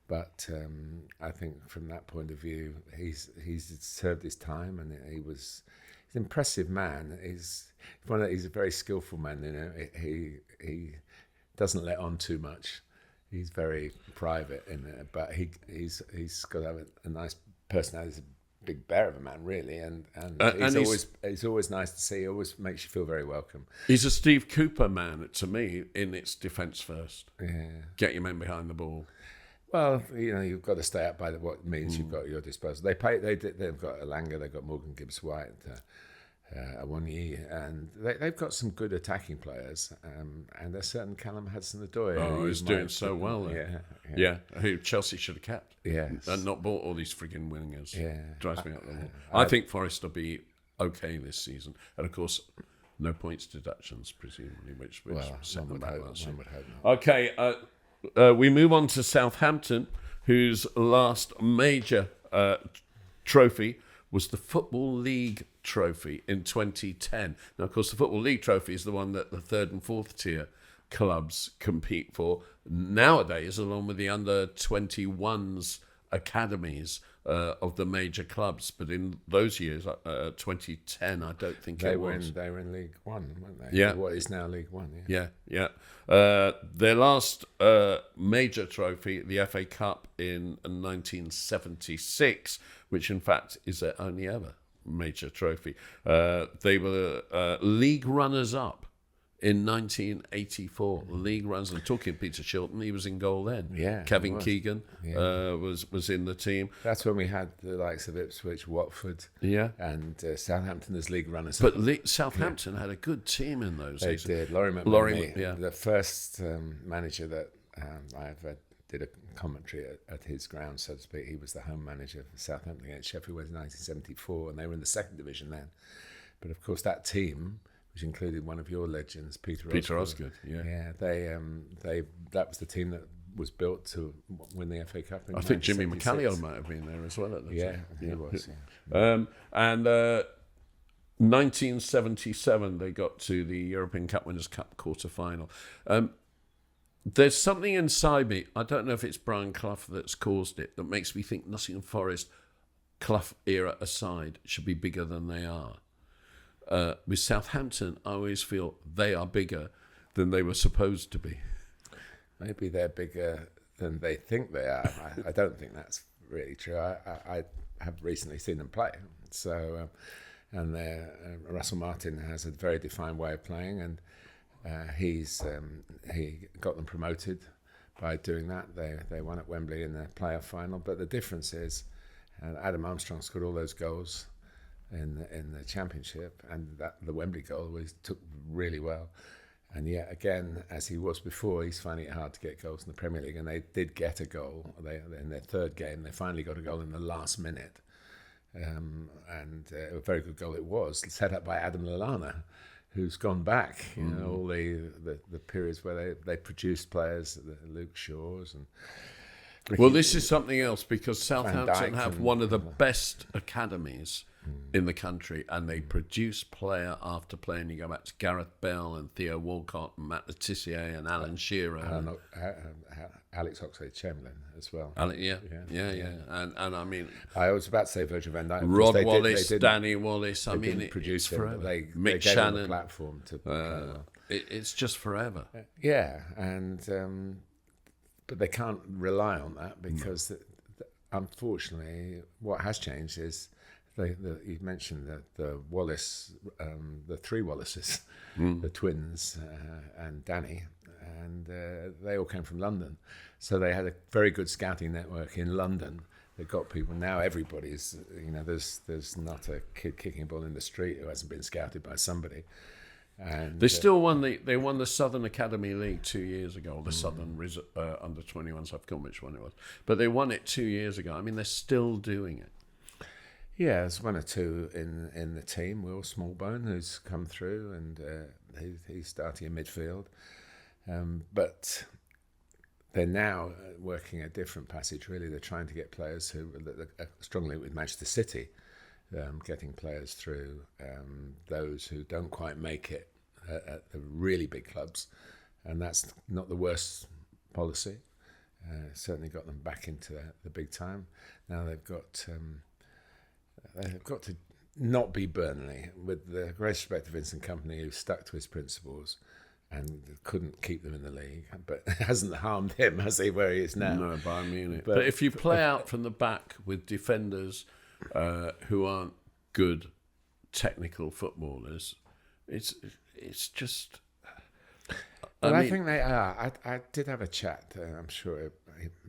[SPEAKER 2] But I think from that point of view, he's served his time, and he's an impressive man. He's a very skillful man. He doesn't let on too much. He's very private in it, but he's got to have a nice personality. He's a big bear of a man, really, and he's always nice to see. He always makes you feel very welcome.
[SPEAKER 1] He's a Steve Cooper man to me in its defence first.
[SPEAKER 2] Yeah,
[SPEAKER 1] get your men behind the ball.
[SPEAKER 2] Well, you've got to stay up by what means you've got at your disposal. They've got Elanga, they've got Morgan Gibbs-White, Awoniyi, and they've got some good attacking players. And there's certain Callum Hudson-Odoi.
[SPEAKER 1] Oh, he's doing so well there. Yeah, who Chelsea should have kept.
[SPEAKER 2] Yeah,
[SPEAKER 1] and not bought all these frigging wingers.
[SPEAKER 2] Yeah,
[SPEAKER 1] drives me up the wall. I think Forrest will be okay this season, and of course, no points deductions presumably, which set them back last year. Okay. We move on to Southampton, whose last major trophy was the Football League trophy in 2010. Now, of course, the Football League trophy is the one that the third and fourth tier clubs compete for nowadays, along with the under-21s academies of the major clubs. But in those years, 2010, I don't think
[SPEAKER 2] they were in League One, weren't they?
[SPEAKER 1] Yeah.
[SPEAKER 2] What is now League One,
[SPEAKER 1] Yeah. Their last major trophy, the FA Cup in 1976, which in fact is their only ever major trophy. They were league runners-up in 1984. League runners. I'm talking Peter Shilton. He was in goal then.
[SPEAKER 2] Yeah,
[SPEAKER 1] Kevin Keegan was in the team.
[SPEAKER 2] That's when we had the likes of Ipswich, Watford, and Southampton as league runners.
[SPEAKER 1] But Southampton had a good team in those days.
[SPEAKER 2] They did. Laurie McMahon, the first manager that I ever did a commentary at his ground, so to speak. He was the home manager for Southampton against Sheffield Wednesday in 1974, and they were in the second division then. But of course, that team, which included one of your legends, Peter Osgood. That was the team that was built to win the FA Cup. I
[SPEAKER 1] think Jimmy McCallio might have been there as well at the time.
[SPEAKER 2] Yeah, he was.
[SPEAKER 1] And 1977, they got to the European Cup Winners' Cup quarter-final. There's something inside me, I don't know if it's Brian Clough that's caused it, that makes me think Nottingham Forrest, Clough era aside, should be bigger than they are. With Southampton, I always feel they are bigger than they were supposed to be.
[SPEAKER 2] Maybe they're bigger than they think they are. I don't think that's really true. I have recently seen them play. So, and Russell Martin has a very defined way of playing, and he got them promoted by doing that. They won at Wembley in the playoff final. But the difference is, Adam Armstrong scored all those goals in the Championship, and the Wembley goal took really well. And yet again, as he was before, he's finding it hard to get goals in the Premier League. And they did get a goal. In their third game, they finally got a goal in the last minute. And a very good goal it was, set up by Adam Lallana, who's gone back. All the periods where they produced players, Luke Shaw's and
[SPEAKER 1] Well, this is something else, because Southampton have one of the best academies in the country, and they produce player after player. And you go back to Gareth Bell and Theo Walcott and Matt Le Tissier and Alan Shearer.
[SPEAKER 2] Alex Oxlade-Chamberlain as well.
[SPEAKER 1] Yeah. And I mean,
[SPEAKER 2] I was about to say Virgil van Dijk.
[SPEAKER 1] Rod Wallace, Danny Wallace. I mean,
[SPEAKER 2] produce
[SPEAKER 1] it's forever.
[SPEAKER 2] They
[SPEAKER 1] Mick
[SPEAKER 2] gave
[SPEAKER 1] Shannon.
[SPEAKER 2] them a platform to.
[SPEAKER 1] It's just forever.
[SPEAKER 2] And but they can't rely on that, because unfortunately, what has changed is you mentioned the Wallace, the three Wallaces, the twins, and Danny, and they all came from London, so they had a very good scouting network in London. They got people. Now everybody's, there's not a kid kicking a ball in the street who hasn't been scouted by somebody. And
[SPEAKER 1] they still won the Southern Academy League 2 years ago, the Southern under 21s. I've forgotten which one it was, but they won it 2 years ago. I mean, they're still doing it.
[SPEAKER 2] Yeah, there's one or two in the team. Will Smallbone, who's come through, and he's starting in midfield. But they're now working a different passage, really. They're trying to get players who are strongly with Manchester City, getting players through, those who don't quite make it at the really big clubs. And that's not the worst policy. Certainly got them back into the big time. Now they've got to not be Burnley, with the great respect to Vincent Kompany, who stuck to his principles and couldn't keep them in the league, but it hasn't harmed him, has he, where he is now?
[SPEAKER 1] No, Bayern Munich. But if you play out from the back with defenders who aren't good technical footballers, it's just...
[SPEAKER 2] I think they are. I did have a chat, I'm sure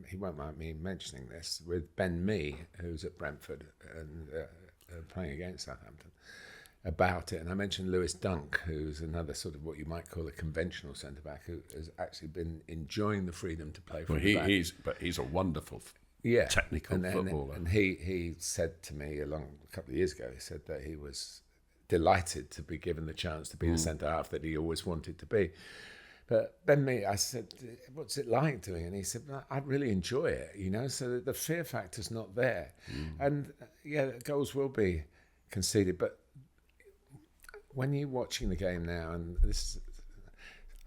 [SPEAKER 2] he won't mind me mentioning this, with Ben Mee, who's at Brentford and playing against Southampton, about it. And I mentioned Lewis Dunk, who's another sort of what you might call a conventional centre-back, who has actually been enjoying the freedom to play from the back.
[SPEAKER 1] He's a wonderful technical footballer.
[SPEAKER 2] And he said to me a couple of years ago, he said that he was delighted to be given the chance to be the centre-half that he always wanted to be. But Ben Mee, I said, what's it like doing it? And he said, I really enjoy it, so the fear factor's not there. And goals will be conceded, but when you're watching the game now, and this,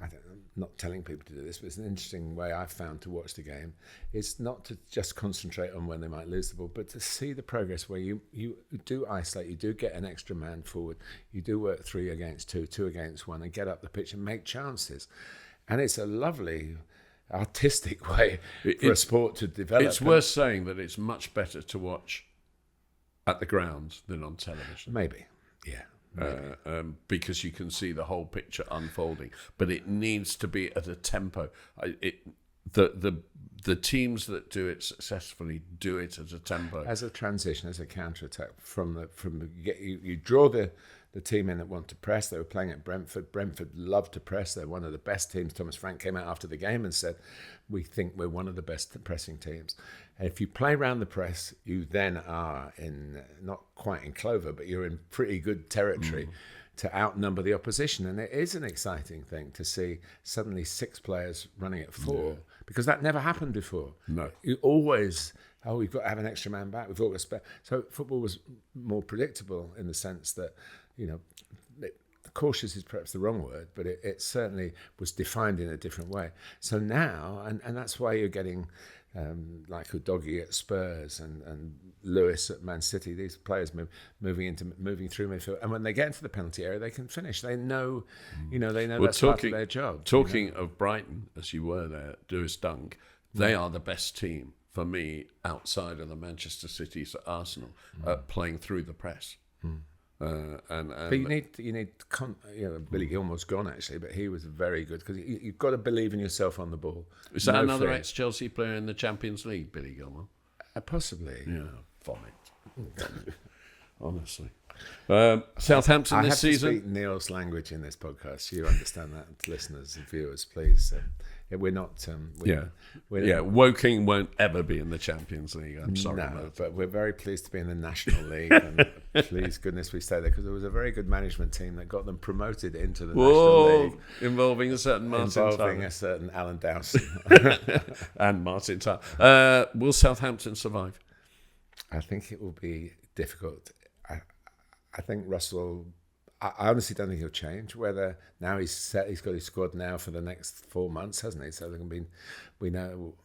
[SPEAKER 2] I'm not telling people to do this, but it's an interesting way I've found to watch the game. It's not to just concentrate on when they might lose the ball, but to see the progress where you do isolate, you do get an extra man forward, you do work 3 against 2, 2 against 1, and get up the pitch and make chances. And it's a lovely artistic way for a sport to develop.
[SPEAKER 1] It's worth saying that it's much better to watch at the grounds than on television.
[SPEAKER 2] Maybe, yeah.
[SPEAKER 1] Because you can see the whole picture unfolding, but it needs to be at a tempo. The teams that do it successfully do it at a tempo.
[SPEAKER 2] As a transition, as a counter-attack you draw the team in that want to press. They were playing at Brentford. Brentford love to press. They're one of the best teams. Thomas Frank came out after the game and said, we think we're one of the best pressing teams. And if you play around the press, you then are in, not quite in clover, but you're in pretty good territory to outnumber the opposition. And it is an exciting thing to see suddenly 6 players running at 4, because that never happened before.
[SPEAKER 1] No.
[SPEAKER 2] You always, we've got to have an extra man back. We've got to spare. So football was more predictable in the sense that, cautious is perhaps the wrong word, but it certainly was defined in a different way. So now, and that's why you're getting like Udogie at Spurs and Lewis at Man City, these players moving through midfield, and when they get into the penalty area, they can finish. They know, that's part of their job.
[SPEAKER 1] Talking of Brighton, as you were there, Lewis Dunk, they are the best team for me outside of the Manchester City's Arsenal, playing through the press.
[SPEAKER 2] But you need Billy Gilmour's gone actually, but he was very good, because you've got to believe in yourself on the ball.
[SPEAKER 1] Is that another ex-Chelsea player in the Champions League, Billy Gilmour?
[SPEAKER 2] Possibly.
[SPEAKER 1] Yeah, vomit. Honestly. Southampton this season.
[SPEAKER 2] I have to speak Neil's language in this podcast. You understand that, listeners and viewers, please. We're not.
[SPEAKER 1] Woking won't ever be in the Champions League. I'm sorry,
[SPEAKER 2] but we're very pleased to be in the National League, and please goodness we stay there, because there was a very good management team that got them promoted into the National League,
[SPEAKER 1] involving a certain
[SPEAKER 2] a certain Alan Dowson
[SPEAKER 1] and Martin Tyler. Will Southampton survive?
[SPEAKER 2] I think it will be difficult. I think Russell. I honestly don't think he'll change. Whether now he's got his squad now for the next 4 months, hasn't he? So we know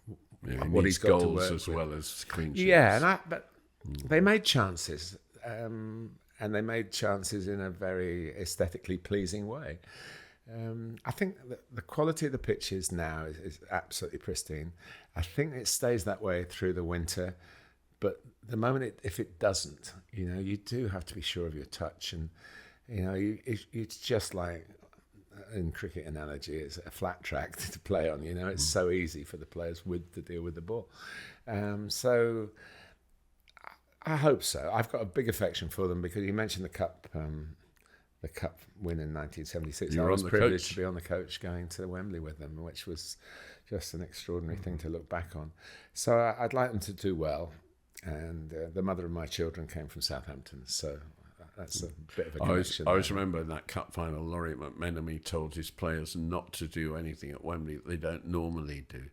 [SPEAKER 2] what he's got to work
[SPEAKER 1] as
[SPEAKER 2] with.
[SPEAKER 1] well as clean sheets.
[SPEAKER 2] Yeah, but they made chances, and they made chances in a very aesthetically pleasing way. I think that the quality of the pitches now is absolutely pristine. I think it stays that way through the winter, but the moment if it doesn't, you do have to be sure of your touch. And it's just like, in cricket analogy, it's a flat track to play on. It's so easy for the players to deal with the ball. So I hope so. I've got a big affection for them, because you mentioned the cup win in 1976. I was privileged to be on the coach going to Wembley with them, which was just an extraordinary thing to look back on. So I'd like them to do well. And the mother of my children came from Southampton, so that's a bit of a connection.
[SPEAKER 1] I always remember in that cup final, Laurie McMenemy told his players not to do anything at Wembley that they don't normally do.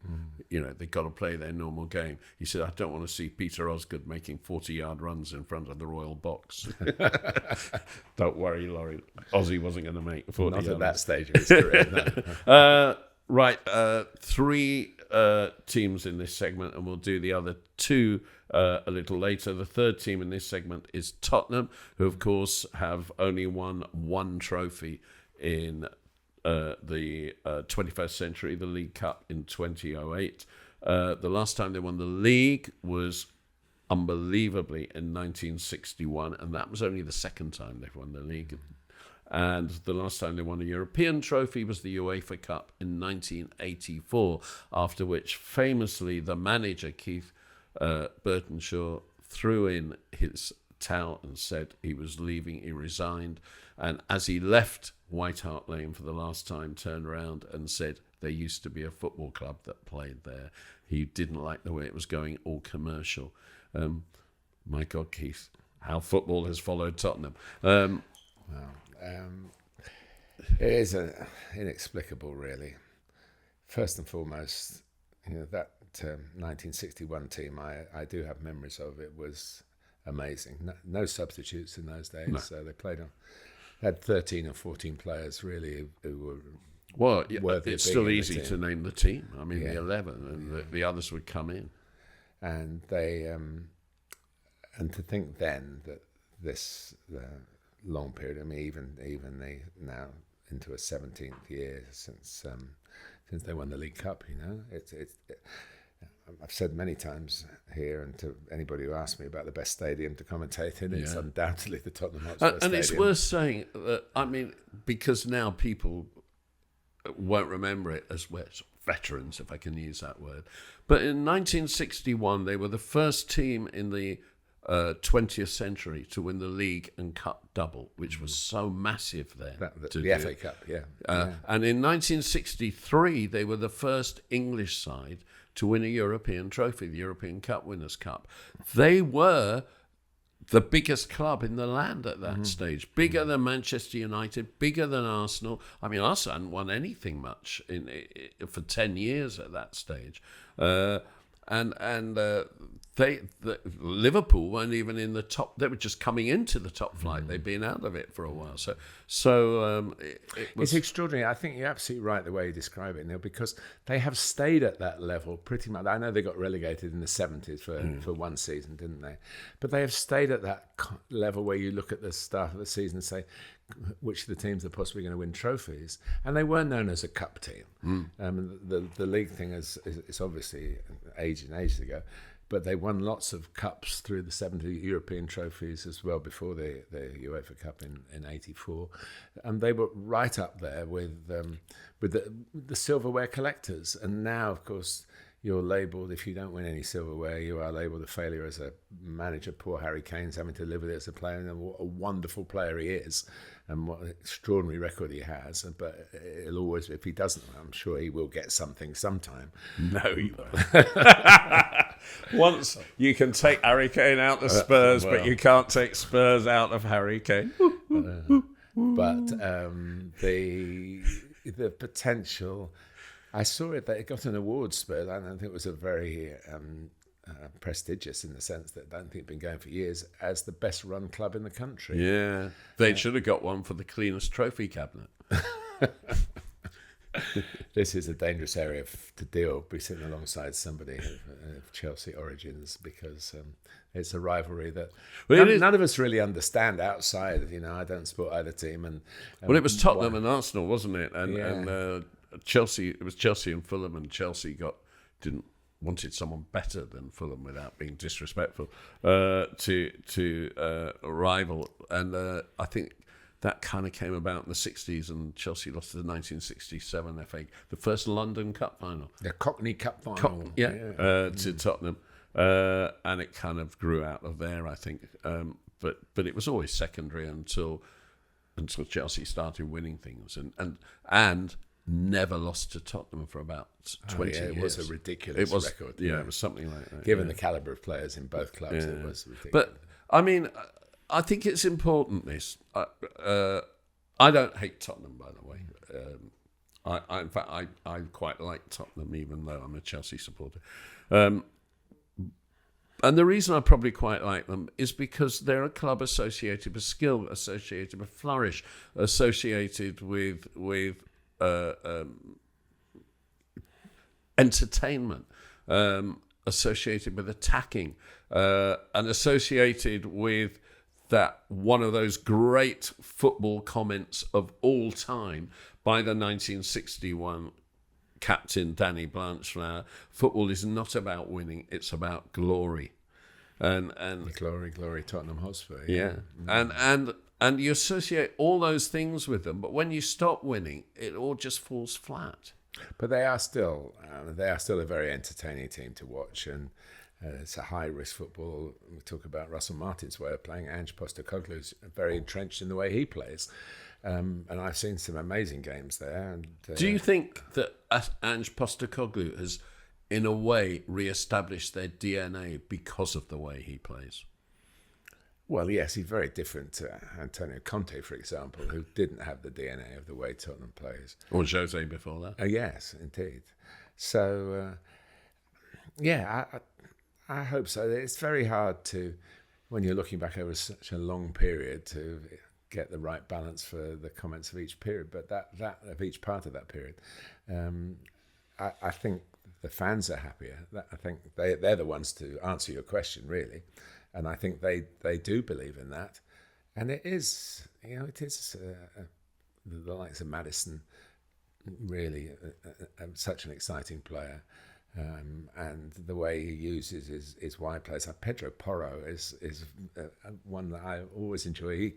[SPEAKER 1] They've got to play their normal game. He said, I don't want to see Peter Osgood making 40-yard runs in front of the Royal Box. Don't worry, Laurie. Ozzy wasn't going to make 40 yards.
[SPEAKER 2] Not at that stage of his career, no.
[SPEAKER 1] Right, 3 teams in this segment, and we'll do the other 2 a little later. The third team in this segment is Tottenham, who of course have only won 1 trophy in the 21st century, the League Cup in 2008. The last time they won the league was unbelievably in 1961, and that was only the second time they've won the league. And the last time they won a European trophy was the UEFA Cup in 1984, after which famously the manager, Keith Burtonshaw, threw in his towel and said he was leaving, he resigned. And as he left White Hart Lane for the last time, turned around and said there used to be a football club that played there. He didn't like the way it was going, all commercial. My God, Keith, how football has followed Tottenham.
[SPEAKER 2] It is inexplicable, really. First and foremost, that 1961 team, I do have memories of. It was amazing. No substitutes in those days, so they had 13 or 14 players really who were.
[SPEAKER 1] Well, it's still easy to name the team. I mean, the 11, and the others would come in.
[SPEAKER 2] And they, and to think then that this long period, I mean, even they now into a 17th year since they won the League Cup. I've said many times here, and to anybody who asks me about the best stadium to commentate in, it's undoubtedly the Tottenham Hotspur Stadium.
[SPEAKER 1] And it's worth saying that, I mean, because now people won't remember it as veterans, if I can use that word. But in 1961, they were the first team in the 20th century to win the league and cup double, which was so massive then.
[SPEAKER 2] The FA Cup, yeah.
[SPEAKER 1] And in 1963, they were the first English side to win a European trophy, the European Cup Winners' Cup. They were the biggest club in the land at that stage, bigger than Manchester United, bigger than Arsenal. I mean, Arsenal hadn't won anything much for 10 years at that stage. Liverpool weren't even in the top. They were just coming into the top flight. They'd been out of it for a while. So it was.
[SPEAKER 2] It's extraordinary. I think you're absolutely right the way you describe it, Neil, because they have stayed at that level pretty much. I know they got relegated in the 70s for one season, didn't they? But they have stayed at that level where you look at the start of the season and say, which of the teams are possibly going to win trophies, and they weren't known as a cup team. The league thing is obviously ages ago, but they won lots of cups through the 70 European trophies as well before the UEFA Cup in '84, and they were right up there with the silverware collectors. And now, of course, you're labelled, if you don't win any silverware, you are labelled a failure as a manager. Poor Harry Kane's having to live with it as a player, and what a wonderful player he is, and what an extraordinary record he has. But it'll always, if he doesn't, I'm sure he will get something sometime.
[SPEAKER 1] No, he won't. Once you can take Harry Kane out of Spurs, but you can't take Spurs out of Harry Kane.
[SPEAKER 2] But the potential. I saw it that it got an award, Spurs. I don't think it was a very prestigious in the sense that I don't think it's been going for years as the best run club in the country.
[SPEAKER 1] Yeah, they should have got one for the cleanest trophy cabinet.
[SPEAKER 2] This is a dangerous area to deal, be sitting alongside somebody of Chelsea origins, because it's a rivalry that none of us really understand outside. I don't support either team. And
[SPEAKER 1] it was Tottenham and Arsenal, wasn't it? And Chelsea, it was Chelsea and Fulham, and Chelsea wanted someone better than Fulham, without being disrespectful, to rival. And I think that kind of came about in the 60s, and Chelsea lost to the 1967 FA, the first London Cup final.
[SPEAKER 2] The Cockney Cup final.
[SPEAKER 1] To Tottenham. And it kind of grew out of there, I think. But it was always secondary until Chelsea started winning things, and never lost to Tottenham for about 20 years.
[SPEAKER 2] It was a ridiculous record.
[SPEAKER 1] Yeah, it was something like that.
[SPEAKER 2] Given the calibre of players in both clubs, it was ridiculous.
[SPEAKER 1] But, I mean, I think it's important, this. I don't hate Tottenham, by the way. In fact, I quite like Tottenham, even though I'm a Chelsea supporter. And the reason I probably quite like them is because they're a club associated with skill, associated with flourish, associated with entertainment, associated with attacking, and associated with that one of those great football comments of all time by the 1961 captain Danny Blanchflower: football is not about winning, it's about glory. And
[SPEAKER 2] glory Tottenham Hotspur.
[SPEAKER 1] Yeah. And And you associate all those things with them, but when you stop winning, it all just falls flat.
[SPEAKER 2] But they are still a very entertaining team to watch, and it's a high-risk football. We talk about Russell Martin's way of playing. Ange Postecoglou's very entrenched in the way he plays, and I've seen some amazing games there. And
[SPEAKER 1] do you think that Ange Postecoglou has, in a way, re-established their DNA because of the way he plays?
[SPEAKER 2] Well, yes, he's very different to Antonio Conte, for example, who didn't have the DNA of the way Tottenham plays.
[SPEAKER 1] Or Jose before that.
[SPEAKER 2] Yes, indeed. So, I hope so. It's very hard to, when you're looking back over such a long period, to get the right balance for the comments of each period, but that of each part of that period. I think the fans are happier. I think they're the ones to answer your question, really. And I think they do believe in that. And it is, the likes of Maddison, really such an exciting player. And the way he uses his wide players. Pedro Porro is one that I always enjoy.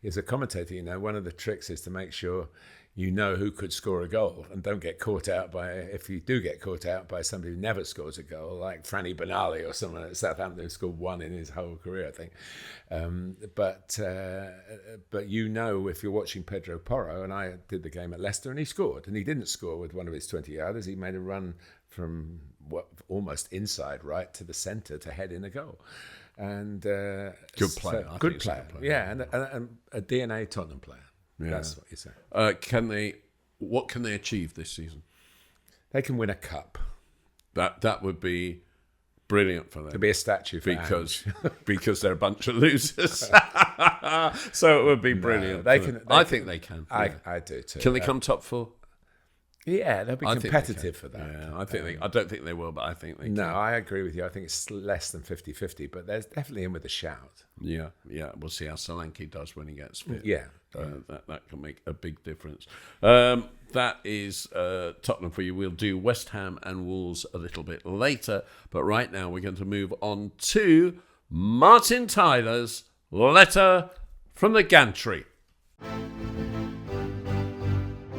[SPEAKER 2] As a commentator, one of the tricks is to make sure you know who could score a goal and don't get caught out if you do get caught out by somebody who never scores a goal, like Franny Benali or someone at Southampton who scored one in his whole career, I think. But if you're watching Pedro Porro, and I did the game at Leicester and he scored, and he didn't score with one of his 20-yarders. He made a run from almost inside right to the centre to head in a goal. And
[SPEAKER 1] good player.
[SPEAKER 2] Good player. Yeah, and a DNA Tottenham player. Yeah. That's what you say.
[SPEAKER 1] What can they achieve this season?
[SPEAKER 2] They can win a cup.
[SPEAKER 1] That would be brilliant for them.
[SPEAKER 2] To be a statue for
[SPEAKER 1] because they're a bunch of losers. So it would be brilliant. I think they can.
[SPEAKER 2] I do too.
[SPEAKER 1] Can they come top four?
[SPEAKER 2] Yeah, they'll be competitive for that.
[SPEAKER 1] Yeah, I don't think they will, but I think they can.
[SPEAKER 2] No, I agree with you. I think it's less than 50-50, but there's definitely in with a shout.
[SPEAKER 1] Yeah. We'll see how Solanke does when he gets fit.
[SPEAKER 2] Yeah.
[SPEAKER 1] That can make a big difference. That is Tottenham for you. We'll do West Ham and Wolves a little bit later, but right now we're going to move on to Martin Tyler's letter from the Gantry.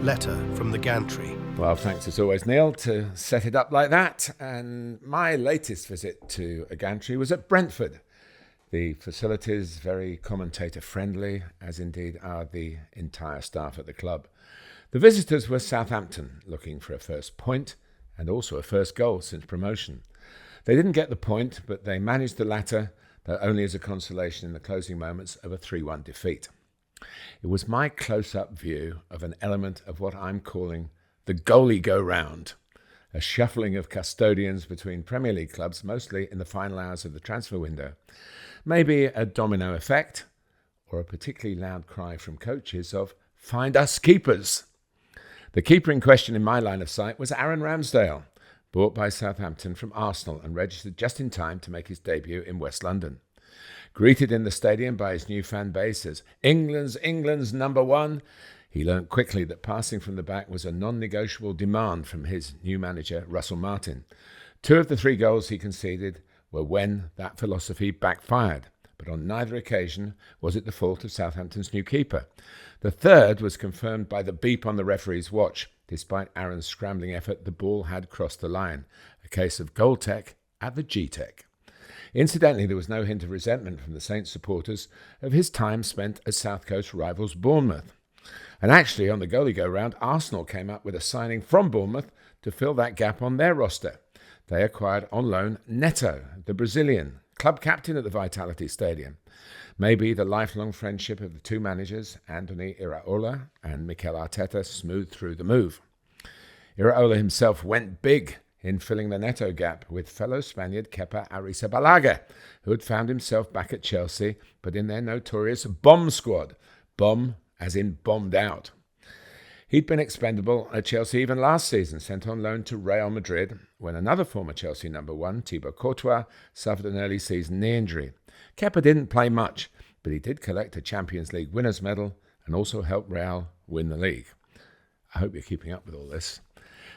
[SPEAKER 4] Letter from the Gantry.
[SPEAKER 2] Well, thanks as always, Neil, to set it up like that. And my latest visit to a Gantry was at Brentford. The facilities very commentator-friendly, as indeed are the entire staff at the club. The visitors were Southampton, looking for a first point and also a first goal since promotion. They didn't get the point, but they managed the latter, though only as a consolation in the closing moments of a 3-1 defeat. It was my close-up view of an element of what I'm calling the goalie go-round, a shuffling of custodians between Premier League clubs, mostly in the final hours of the transfer window. Maybe a domino effect, or a particularly loud cry from coaches of, "Find us keepers." The keeper in question in my line of sight was Aaron Ramsdale, bought by Southampton from Arsenal and registered just in time to make his debut in West London. Greeted in the stadium by his new fan base as England's number one, he learnt quickly that passing from the back was a non-negotiable demand from his new manager, Russell Martin. 2 of the 3 goals he conceded were when that philosophy backfired, but on neither occasion was it the fault of Southampton's new keeper. The third was confirmed by the beep on the referee's watch. Despite Aaron's scrambling effort, the ball had crossed the line. A case of goal tech at the G-Tech. Incidentally, there was no hint of resentment from the Saints supporters of his time spent at South Coast rivals Bournemouth. And actually, on the goalie go-round, Arsenal came up with a signing from Bournemouth to fill that gap on their roster. They acquired on loan Neto, the Brazilian, club captain at the Vitality Stadium. Maybe the lifelong friendship of the 2 managers, Anthony Iraola and Mikel Arteta, smoothed through the move. Iraola himself went big in filling the Neto gap with fellow Spaniard Kepa Arrizabalaga, who had found himself back at Chelsea, but in their notorious bomb squad. Bomb as in bombed out. He'd been expendable at Chelsea even last season, sent on loan to Real Madrid, when another former Chelsea number 1, Thibaut Courtois, suffered an early season knee injury. Kepa didn't play much, but he did collect a Champions League winners' medal and also helped Real win the league. I hope you're keeping up with all this.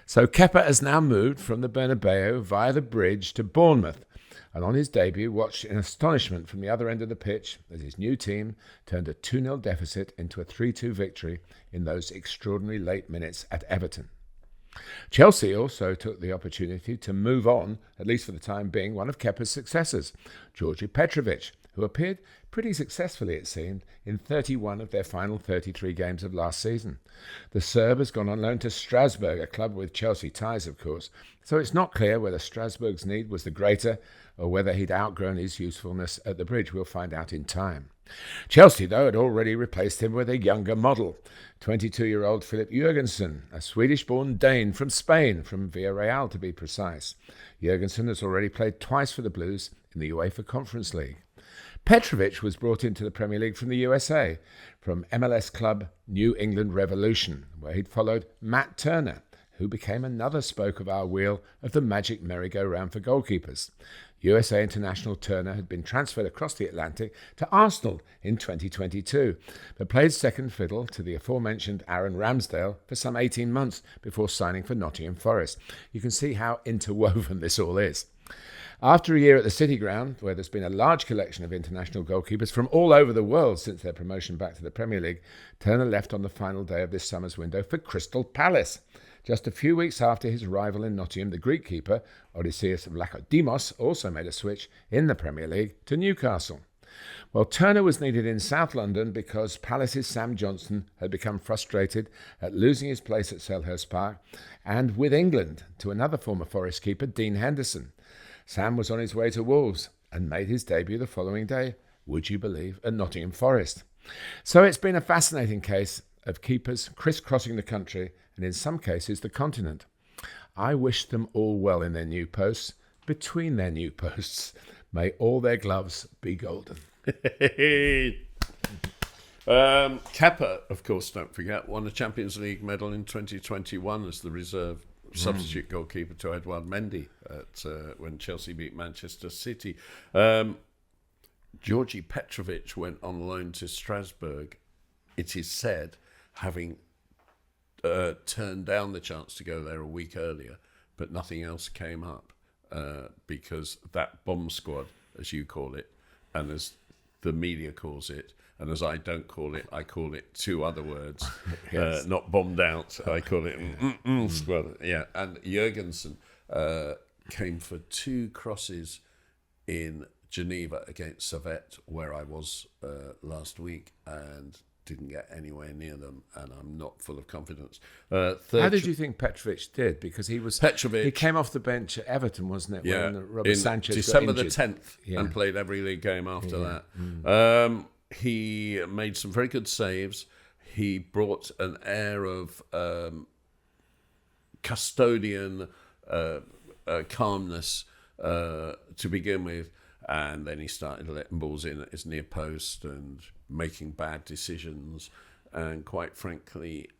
[SPEAKER 2] So Kepa has now moved from the Bernabeu via the bridge to Bournemouth, and on his debut watched in astonishment from the other end of the pitch as his new team turned a 2-0 deficit into a 3-2 victory in those extraordinary late minutes at Everton. Chelsea also took the opportunity to move on, at least for the time being, one of Kepa's successors, Georgi Petrovic, who appeared pretty successfully, it seemed, in 31 of their final 33 games of last season. The Serb has gone on loan to Strasbourg, a club with Chelsea ties, of course, so it's not clear whether Strasbourg's need was the greater or whether he'd outgrown his usefulness at the Bridge. We'll find out in time. Chelsea, though, had already replaced him with a younger model, 22-year-old Philip Jurgensen, a Swedish-born Dane from Spain, from Villarreal to be precise. Jurgensen has already played twice for the Blues in the UEFA Conference League. Petrovic was brought into the Premier League from the USA, from MLS club New England Revolution, where he'd followed Matt Turner, who became another spoke of our wheel of the magic merry-go-round for goalkeepers. USA international Turner had been transferred across the Atlantic to Arsenal in 2022, but played second fiddle to the aforementioned Aaron Ramsdale for some 18 months before signing for Nottingham Forrest. You can see how interwoven this all is. After a year at the City Ground, where there's been a large collection of international goalkeepers from all over the world since their promotion back to the Premier League, Turner left on the final day of this summer's window for Crystal Palace. Just a few weeks after his rival in Nottingham, the Greek keeper, Odysseus Vlachodimos, also made a switch in the Premier League to Newcastle. Well, Turner was needed in South London because Palace's Sam Johnson had become frustrated at losing his place at Selhurst Park, and with England to another former Forest keeper, Dean Henderson. Sam was on his way to Wolves and made his debut the following day, would you believe, at Nottingham Forest. So it's been a fascinating case of keepers crisscrossing the country and in some cases the continent. I wish them all well in their new posts, between their new posts. May all their gloves be golden.
[SPEAKER 1] Kepa, of course, don't forget, won a Champions League medal in 2021 as the reserve substitute goalkeeper to Edouard Mendy when Chelsea beat Manchester City. Georgi Petrovic went on loan to Strasbourg, it is said, having turned down the chance to go there a week earlier, but nothing else came up because that bomb squad, as you call it, and as the media calls it, and as I don't call it, I call it two other words, yes. Not bombed out, I call it squad. Yeah, and Jurgensen came for 2 crosses in Geneva against Servette, where I was last week, and didn't get anywhere near them, and I'm not full of confidence.
[SPEAKER 2] How did you think Petrovic did? Because he came off the bench at Everton, wasn't it?
[SPEAKER 1] Yeah,
[SPEAKER 2] when Robert Sanchez
[SPEAKER 1] December
[SPEAKER 2] got
[SPEAKER 1] the 10th,
[SPEAKER 2] yeah.
[SPEAKER 1] and played every league game after that. He made some very good saves. He brought an air of custodian calmness to begin with, and then he started letting balls in at his near post and making bad decisions, and quite frankly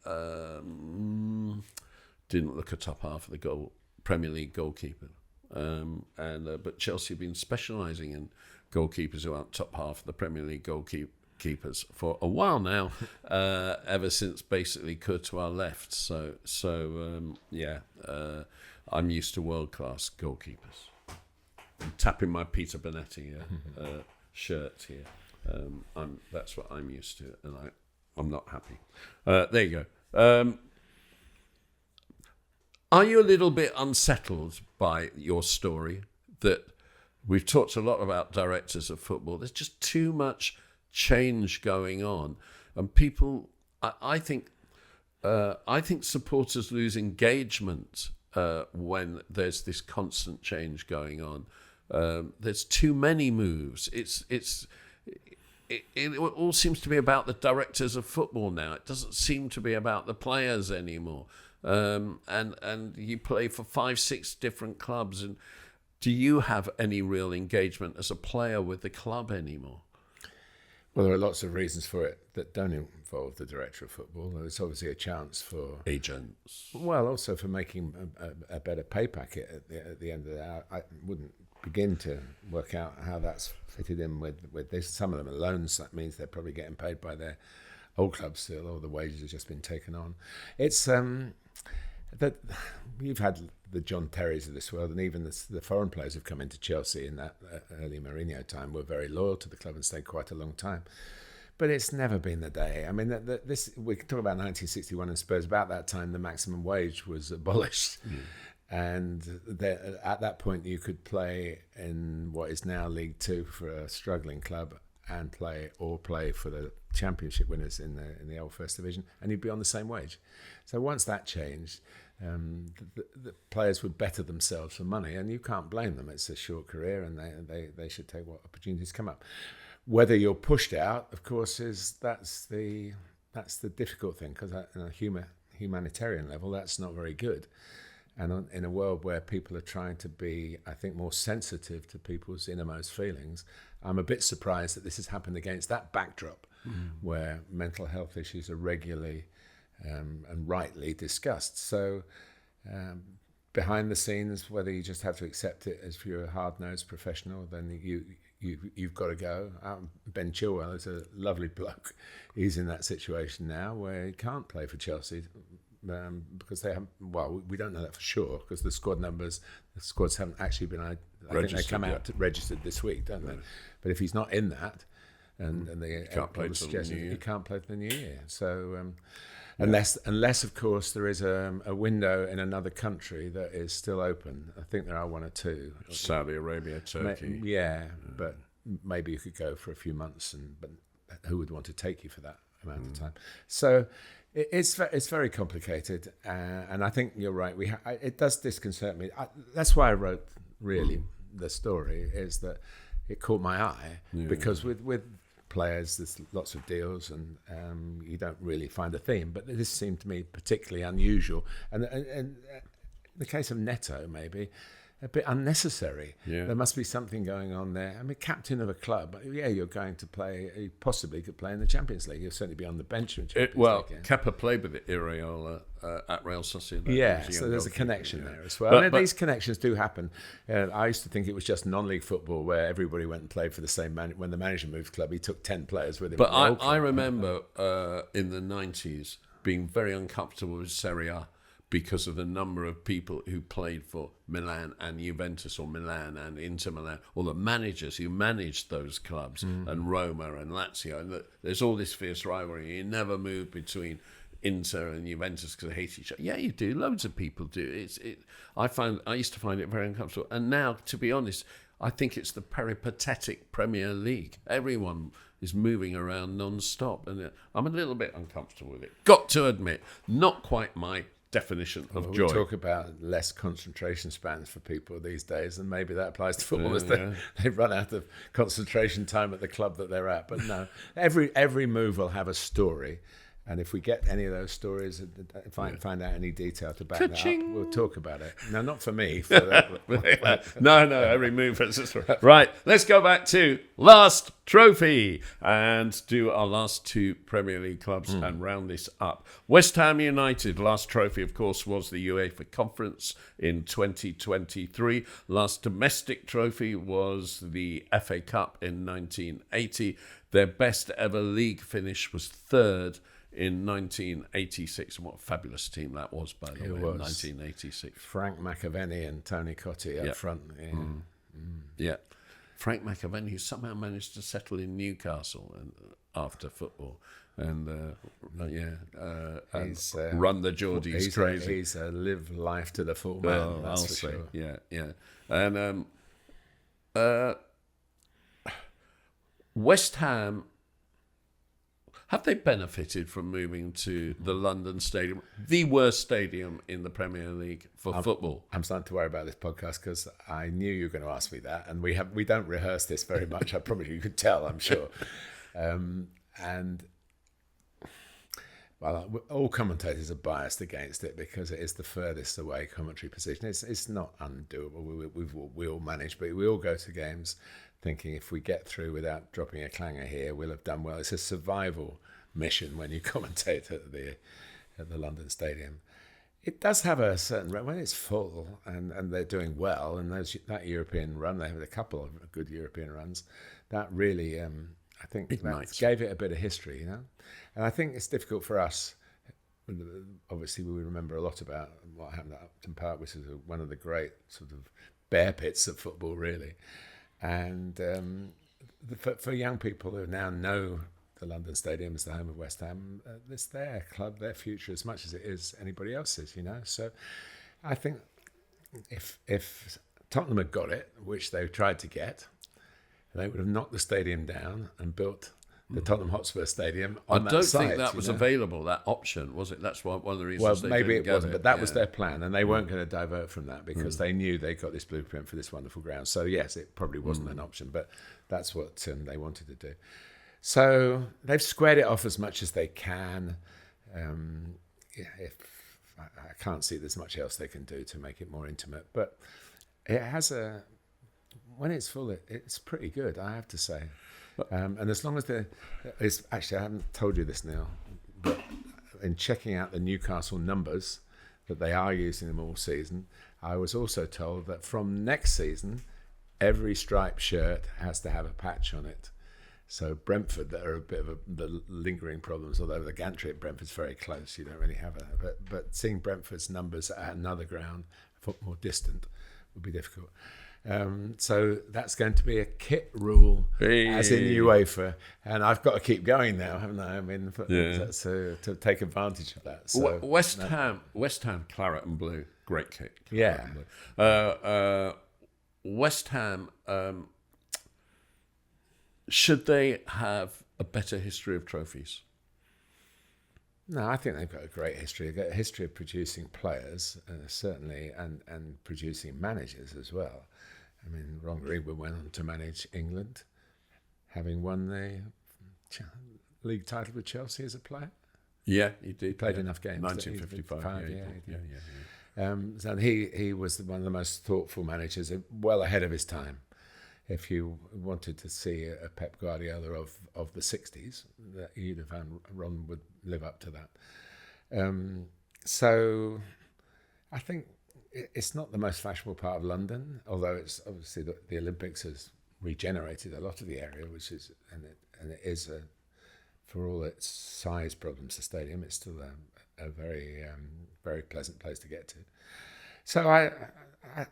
[SPEAKER 1] didn't look a top half of the Premier League goalkeeper. But Chelsea have been specialising in goalkeepers who aren't top half of the Premier League goalkeepers for a while now, ever since basically Courtois left. So I'm used to world-class goalkeepers. I'm tapping my Peter Bonetti shirt here. That's what I'm used to, and I'm not happy. There you go. Are you a little bit unsettled by your story that we've talked a lot about directors of football? There's just too much change going on, and people, I think supporters lose engagement when there's this constant change going on. There's too many moves. It all seems to be about the directors of football now. It doesn't seem to be about the players anymore. And you play for 5-6 different clubs. And do you have any real engagement as a player with the club anymore?
[SPEAKER 2] Well, there are lots of reasons for it that don't involve the director of football. There's obviously a chance for
[SPEAKER 1] agents.
[SPEAKER 2] Well, also for making a better pay packet at the end of the hour. I wouldn't begin to work out how that's fitted in with this. Some of them are loans. That means they're probably getting paid by their old club still, or the wages have just been taken on. It's that you've had the John Terrys of this world, and even the foreign players who've come into Chelsea in that early Mourinho time were very loyal to the club and stayed quite a long time. But it's never been the day. I mean, we can talk about 1961 and Spurs. About that time, the maximum wage was abolished. And at that point, you could play in what is now League Two for a struggling club and play for the Championship winners in the old First Division, and you'd be on the same wage. So once that changed, the players would better themselves for money, and you can't blame them. It's a short career, and they should take what opportunities come up. Whether you're pushed out, of course, that's the difficult thing, because on a humanitarian level, that's not very good. And in a world where people are trying to be, I think, more sensitive to people's innermost feelings, I'm a bit surprised that this has happened against that backdrop, where mental health issues are regularly and rightly discussed. So behind the scenes, whether you just have to accept it as if you're a hard-nosed professional, then you've got to go. Ben Chilwell is a lovely bloke. He's in that situation now where he can't play for Chelsea because they haven't. Well, we don't know that for sure because the squads haven't actually been. I think they come out registered this week, don't they? But if he's not in that, and they
[SPEAKER 1] can't play till the new year.
[SPEAKER 2] He can't play for the new year. So. Unless, of course, there is a window in another country that is still open. I think there are one or two.
[SPEAKER 1] Saudi Arabia, Turkey.
[SPEAKER 2] But maybe you could go for a few months, but who would want to take you for that amount of time? So it's very complicated, and I think you're right. It does disconcert me. That's why I wrote the story, is that it caught my eye because with players, there's lots of deals, and you don't really find a theme. But this seemed to me particularly unusual, and in the case of Neto, maybe a bit unnecessary. There must be something going on there. I mean, captain of a club, you're going to play. You possibly could play in the Champions League. You'll certainly be on the bench in Champions League.
[SPEAKER 1] Kepa played with Iraola at Real Sociedad.
[SPEAKER 2] So there's a connection there as well. But these connections do happen. I used to think it was just non-league football where everybody went and played for the same man. When the manager moved club, he took 10 players with him.
[SPEAKER 1] But I remember in the 90s being very uncomfortable with Serie A, because of the number of people who played for Milan and Juventus, or Milan and Inter Milan, or the managers who managed those clubs, and Roma and Lazio. And there's all this fierce rivalry. You never move between Inter and Juventus because they hate each other. Yeah, you do. Loads of people do. I used to find it very uncomfortable. And now, to be honest, I think it's the peripatetic Premier League. Everyone is moving around non-stop, and I'm a little bit uncomfortable with it. Got to admit, not quite my definition of joy.
[SPEAKER 2] We talk about less concentration spans for people these days, and maybe that applies to footballers. They run out of concentration time at the club that they're at. But no, every move will have a story, and if we get any of those stories, find out any detail to back that up, we'll talk about it. No, not for me.
[SPEAKER 1] No, every move has a story. Right, let's go back to last trophy and do our last two Premier League clubs and round this up. West Ham United, last trophy, of course, was the UEFA Conference in 2023. Last domestic trophy was the FA Cup in 1980. Their best ever league finish was third in 1986, and what a fabulous team that was, by the way, in 1986.
[SPEAKER 2] Frank McAvenny and Tony Cottee up front.
[SPEAKER 1] Yeah. Frank McAvenny, who somehow managed to settle in Newcastle after football, and run the Geordies crazy.
[SPEAKER 2] He's a live life to the full man, that's for sure.
[SPEAKER 1] Yeah. And West Ham, have they benefited from moving to the London Stadium, the worst stadium in the Premier League for football?
[SPEAKER 2] I'm starting to worry about this podcast because I knew you were going to ask me that, and we don't rehearse this very much. I probably you could tell, I'm sure. All commentators are biased against it because it is the furthest away commentary position. It's not undoable. We all manage, but we all go to games thinking if we get through without dropping a clanger here, we'll have done well. It's a survival mission when you commentate at the London Stadium. It does have a certain, when it's full and they're doing well, and that European run, they have a couple of good European runs, that really, I think that gave it a bit of history, And I think it's difficult for us obviously we remember a lot about what happened at Upton Park, which is one of the great sort of bear pits of football, really. And for young people who now know the London Stadium is the home of West Ham, it's their club, their future, as much as it is anybody else's, you know. So I think if Tottenham had got it, which they tried to get, they would have knocked the stadium down and built the Tottenham Hotspur Stadium on that site.
[SPEAKER 1] I don't think that was available, that option, was it? That's one of the reasons they
[SPEAKER 2] maybe
[SPEAKER 1] didn't
[SPEAKER 2] it wasn't, but that was
[SPEAKER 1] Yeah.
[SPEAKER 2] their plan, and they weren't going to divert from that because they knew they got this blueprint for this wonderful ground. So yes, it probably wasn't an option, but that's what they wanted to do. So they've squared it off as much as they can. I can't see there's much else they can do to make it more intimate, but it has when it's full, it's pretty good, I have to say. And as long as actually, I haven't told you this, Neil, but in checking out the Newcastle numbers that they are using them all season, I was also told that from next season, every striped shirt has to have a patch on it. So Brentford, that are a bit of the lingering problems, although the Gantry at Brentford's very close, you don't really have it. But seeing Brentford's numbers at another ground, a foot more distant, would be difficult. So that's going to be a kit rule, as in UEFA, and I've got to keep going now, haven't I? I mean, to take advantage of that. So
[SPEAKER 1] West Ham, claret and blue, great kit.
[SPEAKER 2] Yeah.
[SPEAKER 1] West Ham, should they have a better history of trophies?
[SPEAKER 2] No, I think they've got a great history. They've got a history of producing players, certainly, and producing managers as well. I mean, Ron Greenwood went on to manage England, having won the league title with Chelsea as a player.
[SPEAKER 1] Yeah, he did.
[SPEAKER 2] Played enough games.
[SPEAKER 1] 1955.
[SPEAKER 2] So he was one of the most thoughtful managers, well ahead of his time. If you wanted to see a Pep Guardiola of the 60s, you'd have found Ron would live up to that. So I think it's not the most fashionable part of London, although it's obviously the Olympics has regenerated a lot of the area, which is and it is for all its size problems, the stadium, it's still a very very pleasant place to get to. So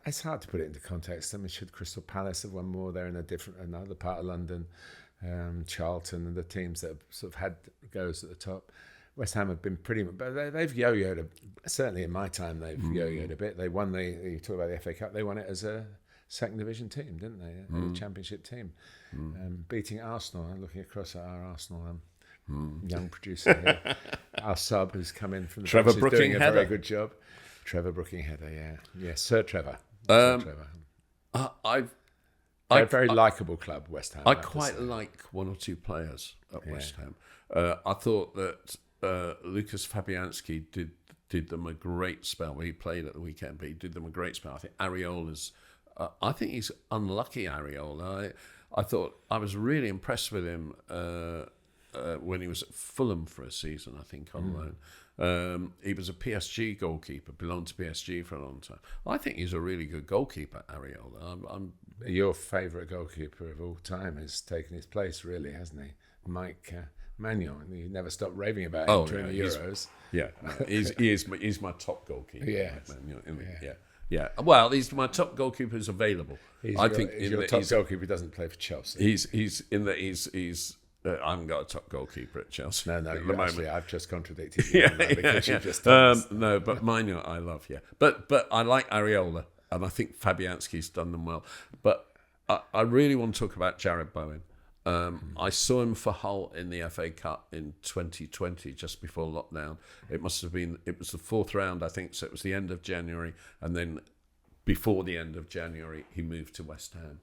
[SPEAKER 2] it's hard to put it into context. I mean, should Crystal Palace have won more? They're in another part of London, Charlton and the teams that have sort of had goes at the top. West Ham have been pretty, but they've yo-yoed. Certainly in my time, they've yo-yoed a bit. They won you talk about the FA Cup. They won it as a second division team, didn't they? A championship team, beating Arsenal. I'm looking across at our Arsenal young producer here, our sub who's come in from the
[SPEAKER 1] Trevor
[SPEAKER 2] bench, doing a
[SPEAKER 1] Brookingheader.
[SPEAKER 2] very good job. Trevor Brookingheader, yeah, Sir Trevor. They're a very likeable club, West Ham.
[SPEAKER 1] I quite like one or two players at West Ham. I thought that Lucas Fabianski did them a great spell. He played at the weekend, but he did them a great spell. I think Areola's. I think he's unlucky, Areola. I thought I was really impressed with him when he was at Fulham for a season, I think, on loan. He was a PSG goalkeeper, belonged to PSG for a long time. I think he's a really good goalkeeper, Areola.
[SPEAKER 2] Your favourite goalkeeper of all time has taken his place, really, hasn't he? Mike Maignan. You never stopped raving about him during the Euros.
[SPEAKER 1] He's my top goalkeeper.
[SPEAKER 2] Yeah.
[SPEAKER 1] Yeah. Well, he's my top goalkeepers available.
[SPEAKER 2] He's your top goalkeeper. He doesn't play for Chelsea.
[SPEAKER 1] I haven't got a top goalkeeper at Chelsea.
[SPEAKER 2] No,
[SPEAKER 1] at the
[SPEAKER 2] actually,
[SPEAKER 1] moment.
[SPEAKER 2] I've just contradicted you because you've just told us.
[SPEAKER 1] No, but Maignan I love, But I like Areola, and I think Fabianski's done them well. But I really want to talk about Jared Bowen. I saw him for Hull in the FA Cup in 2020, just before lockdown. It was the fourth round, I think, so it was the end of January, and then before the end of January, he moved to West Ham.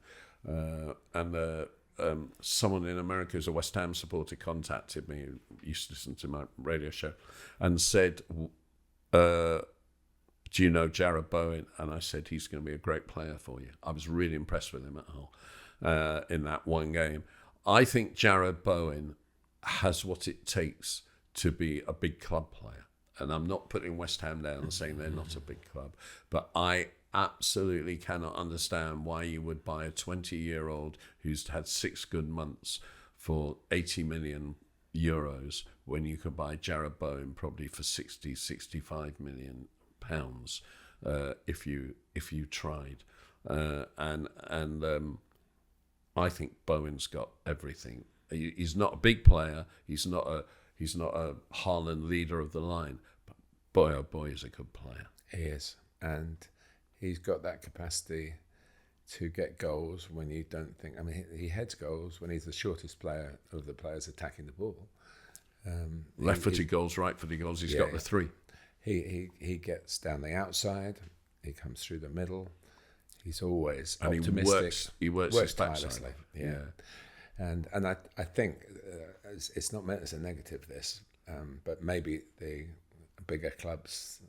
[SPEAKER 1] Someone in America who's a West Ham supporter contacted me, who used to listen to my radio show, and said, do you know Jared Bowen? And I said, he's going to be a great player for you. I was really impressed with him at Hull in that one game. I think Jared Bowen has what it takes to be a big club player. And I'm not putting West Ham down and saying they're not a big club, but I absolutely cannot understand why you would buy a 20-year-old who's had 6 good months for 80 million euros when you could buy Jarrod Bowen probably for 65 million pounds if you tried. And I think Bowen's got everything. He's not a big player. He's not a Haaland leader of the line. But boy, oh boy, he's a good player.
[SPEAKER 2] He is. And he's got that capacity to get goals when you don't think... I mean, he heads goals when he's the shortest player of the players attacking the ball.
[SPEAKER 1] Left-footed goals, right-footed goals. He's got the three.
[SPEAKER 2] He gets down the outside. He comes through the middle. He's always
[SPEAKER 1] and
[SPEAKER 2] optimistic.
[SPEAKER 1] He works his backside.
[SPEAKER 2] Tirelessly. Yeah. And I think it's not meant as a negative, this, but maybe the bigger clubs,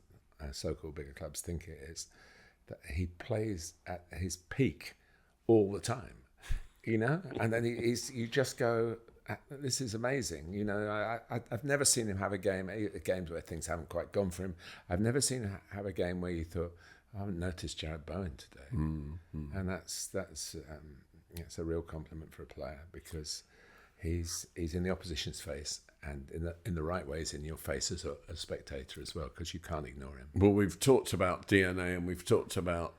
[SPEAKER 2] so-called bigger clubs, think it is, that he plays at his peak all the time, and then you just go, this is amazing. I've never seen him have games where things haven't quite gone for him. I've never seen him have a game where you thought, I haven't noticed Jarrod Bowen today. And that's it's a real compliment for a player, because he's in the opposition's face, and in the right ways in your face as a spectator as well, because you can't ignore him.
[SPEAKER 1] Well, we've talked about DNA and we've talked about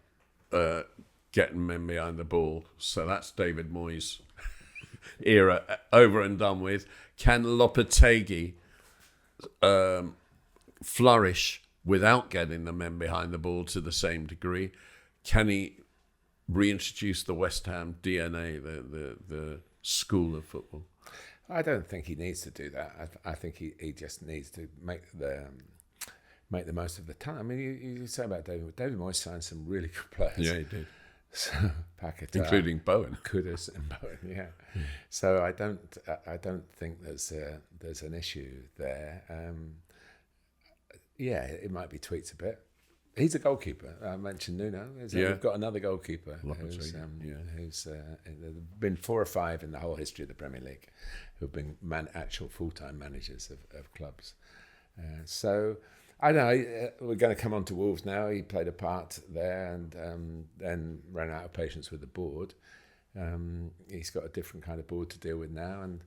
[SPEAKER 1] getting men behind the ball. So that's David Moyes' era over and done with. Can Lopetegui flourish without getting the men behind the ball to the same degree? Can he reintroduce the West Ham DNA, the school of football?
[SPEAKER 2] I don't think he needs to do that. I think he just needs to make the most of the talent. I mean, you say about David Moyes signed some really good players.
[SPEAKER 1] Yeah, he did.
[SPEAKER 2] So, Paquetá,
[SPEAKER 1] including Bowen.
[SPEAKER 2] Kudus and Bowen, yeah. So I don't think there's an issue there. Yeah, it might be tweaked a bit. He's a goalkeeper. I mentioned Nuno. We've got another goalkeeper who's there've been 4 or 5 in the whole history of the Premier League who've been actual full-time managers of clubs. So I don't know. We're going to come on to Wolves now. He played a part there and then ran out of patience with the board. He's got a different kind of board to deal with now, and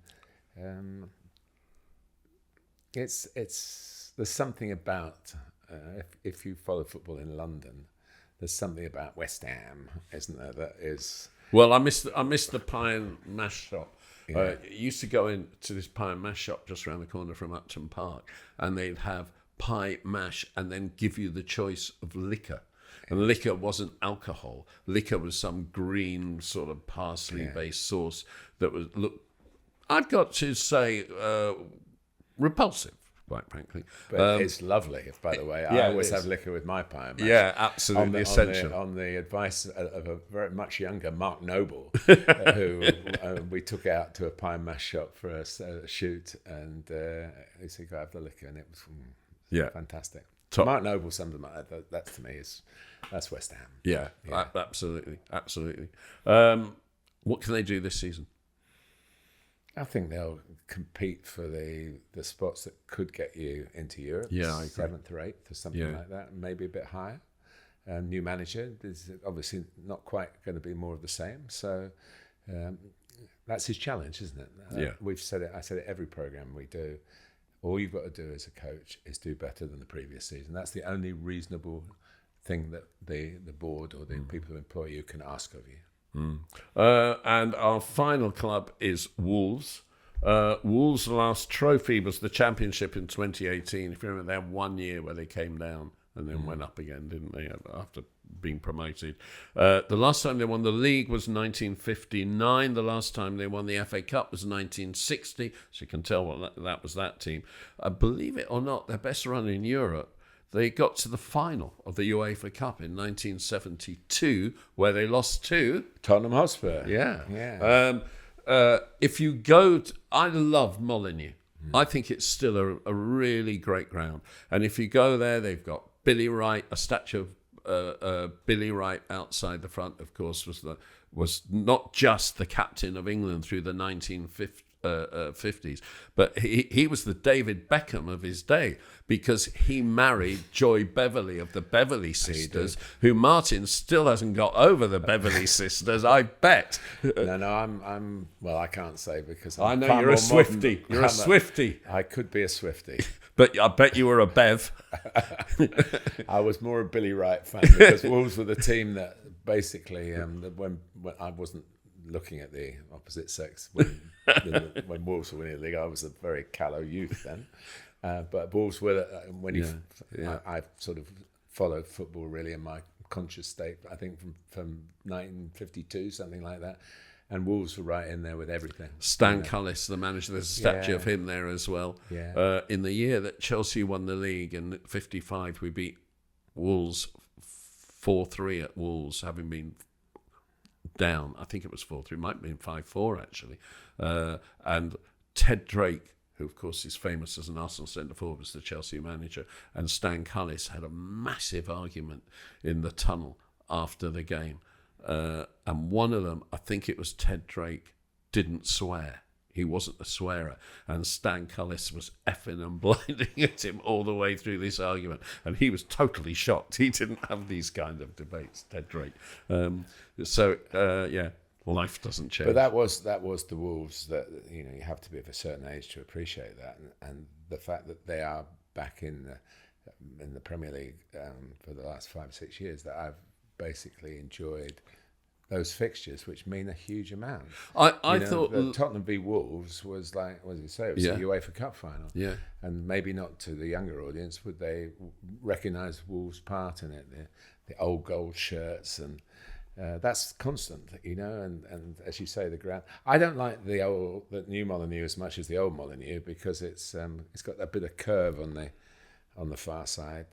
[SPEAKER 2] there's something about. If you follow football in London, there's something about West Ham, isn't there? That is.
[SPEAKER 1] Well, I miss the pie and mash shop.
[SPEAKER 2] Yeah.
[SPEAKER 1] Used to go into this pie and mash shop just around the corner from Upton Park, and they'd have pie, mash, and then give you the choice of liquor. And liquor wasn't alcohol. Liquor was some green sort of parsley-based sauce that was, I'd got to say, repulsive. Quite frankly,
[SPEAKER 2] but it's lovely. By the way, I always have liquor with my pie and mash.
[SPEAKER 1] Yeah, absolutely essential.
[SPEAKER 2] On the advice of a very much younger Mark Noble, who we took out to a pie and mash shop for a shoot, and he said, "Go have the liquor," and it was fantastic.
[SPEAKER 1] Top.
[SPEAKER 2] Mark Noble, something like that. That to me that's West Ham.
[SPEAKER 1] Yeah. Absolutely. What can they do this season?
[SPEAKER 2] I think they'll compete for the spots that could get you into Europe.
[SPEAKER 1] Yeah, I agree.
[SPEAKER 2] 7th or 8th or something like that, maybe a bit higher. New manager, there's obviously not quite going to be more of the same. So that's his challenge, isn't it? We've said it. I said it every programme we do. All you've got to do as a coach is do better than the previous season. That's the only reasonable thing that the board or the people who employ you can ask of you.
[SPEAKER 1] And our final club is Wolves. Wolves' last trophy was the Championship in 2018. If you remember, they had 1 year where they came down and then went up again, didn't they, after being promoted. The last time they won the league was 1959. The last time they won the FA Cup was 1960. So you can tell that was that team. Believe it or not, their best run in Europe, they got to the final of the UEFA Cup in 1972, where they lost to
[SPEAKER 2] Tottenham Hotspur.
[SPEAKER 1] Yeah. If you go I love Molineux. I think it's still a really great ground. And if you go there, they've got Billy Wright, a statue of Billy Wright outside the front, of course, was not just the captain of England through the 1950s 50s. But he was the David Beckham of his day, because he married Joy Beverley of the Beverley Sisters, who Martin still hasn't got over the Beverley Sisters, I bet.
[SPEAKER 2] No, I'm well, I can't say, because I'm
[SPEAKER 1] I know
[SPEAKER 2] far
[SPEAKER 1] you're a
[SPEAKER 2] more modern.
[SPEAKER 1] Swiftie. You're a Swiftie.
[SPEAKER 2] I could be a Swiftie.
[SPEAKER 1] But I bet you were a Bev.
[SPEAKER 2] I was more a Billy Wright fan, because Wolves were the team that basically, when I wasn't looking at the opposite sex when Wolves were winning the league, I was a very callow youth then. But Wolves were I sort of followed football really in my conscious state. I think from 1952, something like that. And Wolves were right in there with everything.
[SPEAKER 1] Stan Cullis, the manager, there's a statue of him there as well.
[SPEAKER 2] Yeah.
[SPEAKER 1] In the year that Chelsea won the league in '55, we beat Wolves 4-3 at Wolves, having been down. I think it was 4-3, might have been 5-4 actually. And Ted Drake, who of course is famous as an Arsenal centre-forward, was the Chelsea manager, and Stan Cullis had a massive argument in the tunnel after the game. And one of them, I think it was Ted Drake, didn't swear. He wasn't a swearer. And Stan Cullis was effing and blinding at him all the way through this argument. And he was totally shocked. He didn't have these kind of debates, Ted Drake. Life doesn't change.
[SPEAKER 2] But that was the Wolves that, you have to be of a certain age to appreciate that. And the fact that they are back in the Premier League for the last 5 or 6 years, that I've basically enjoyed those fixtures, which mean a huge amount.
[SPEAKER 1] I thought
[SPEAKER 2] the Tottenham v Wolves was like, what did you say? It was a UEFA Cup final.
[SPEAKER 1] Yeah. And
[SPEAKER 2] maybe not to the younger audience, would they recognise Wolves' part in it? The old gold shirts, and that's constant, and as you say, the ground. I don't like the new Molineux as much as the old Molineux, because it's got a bit of curve on the far side.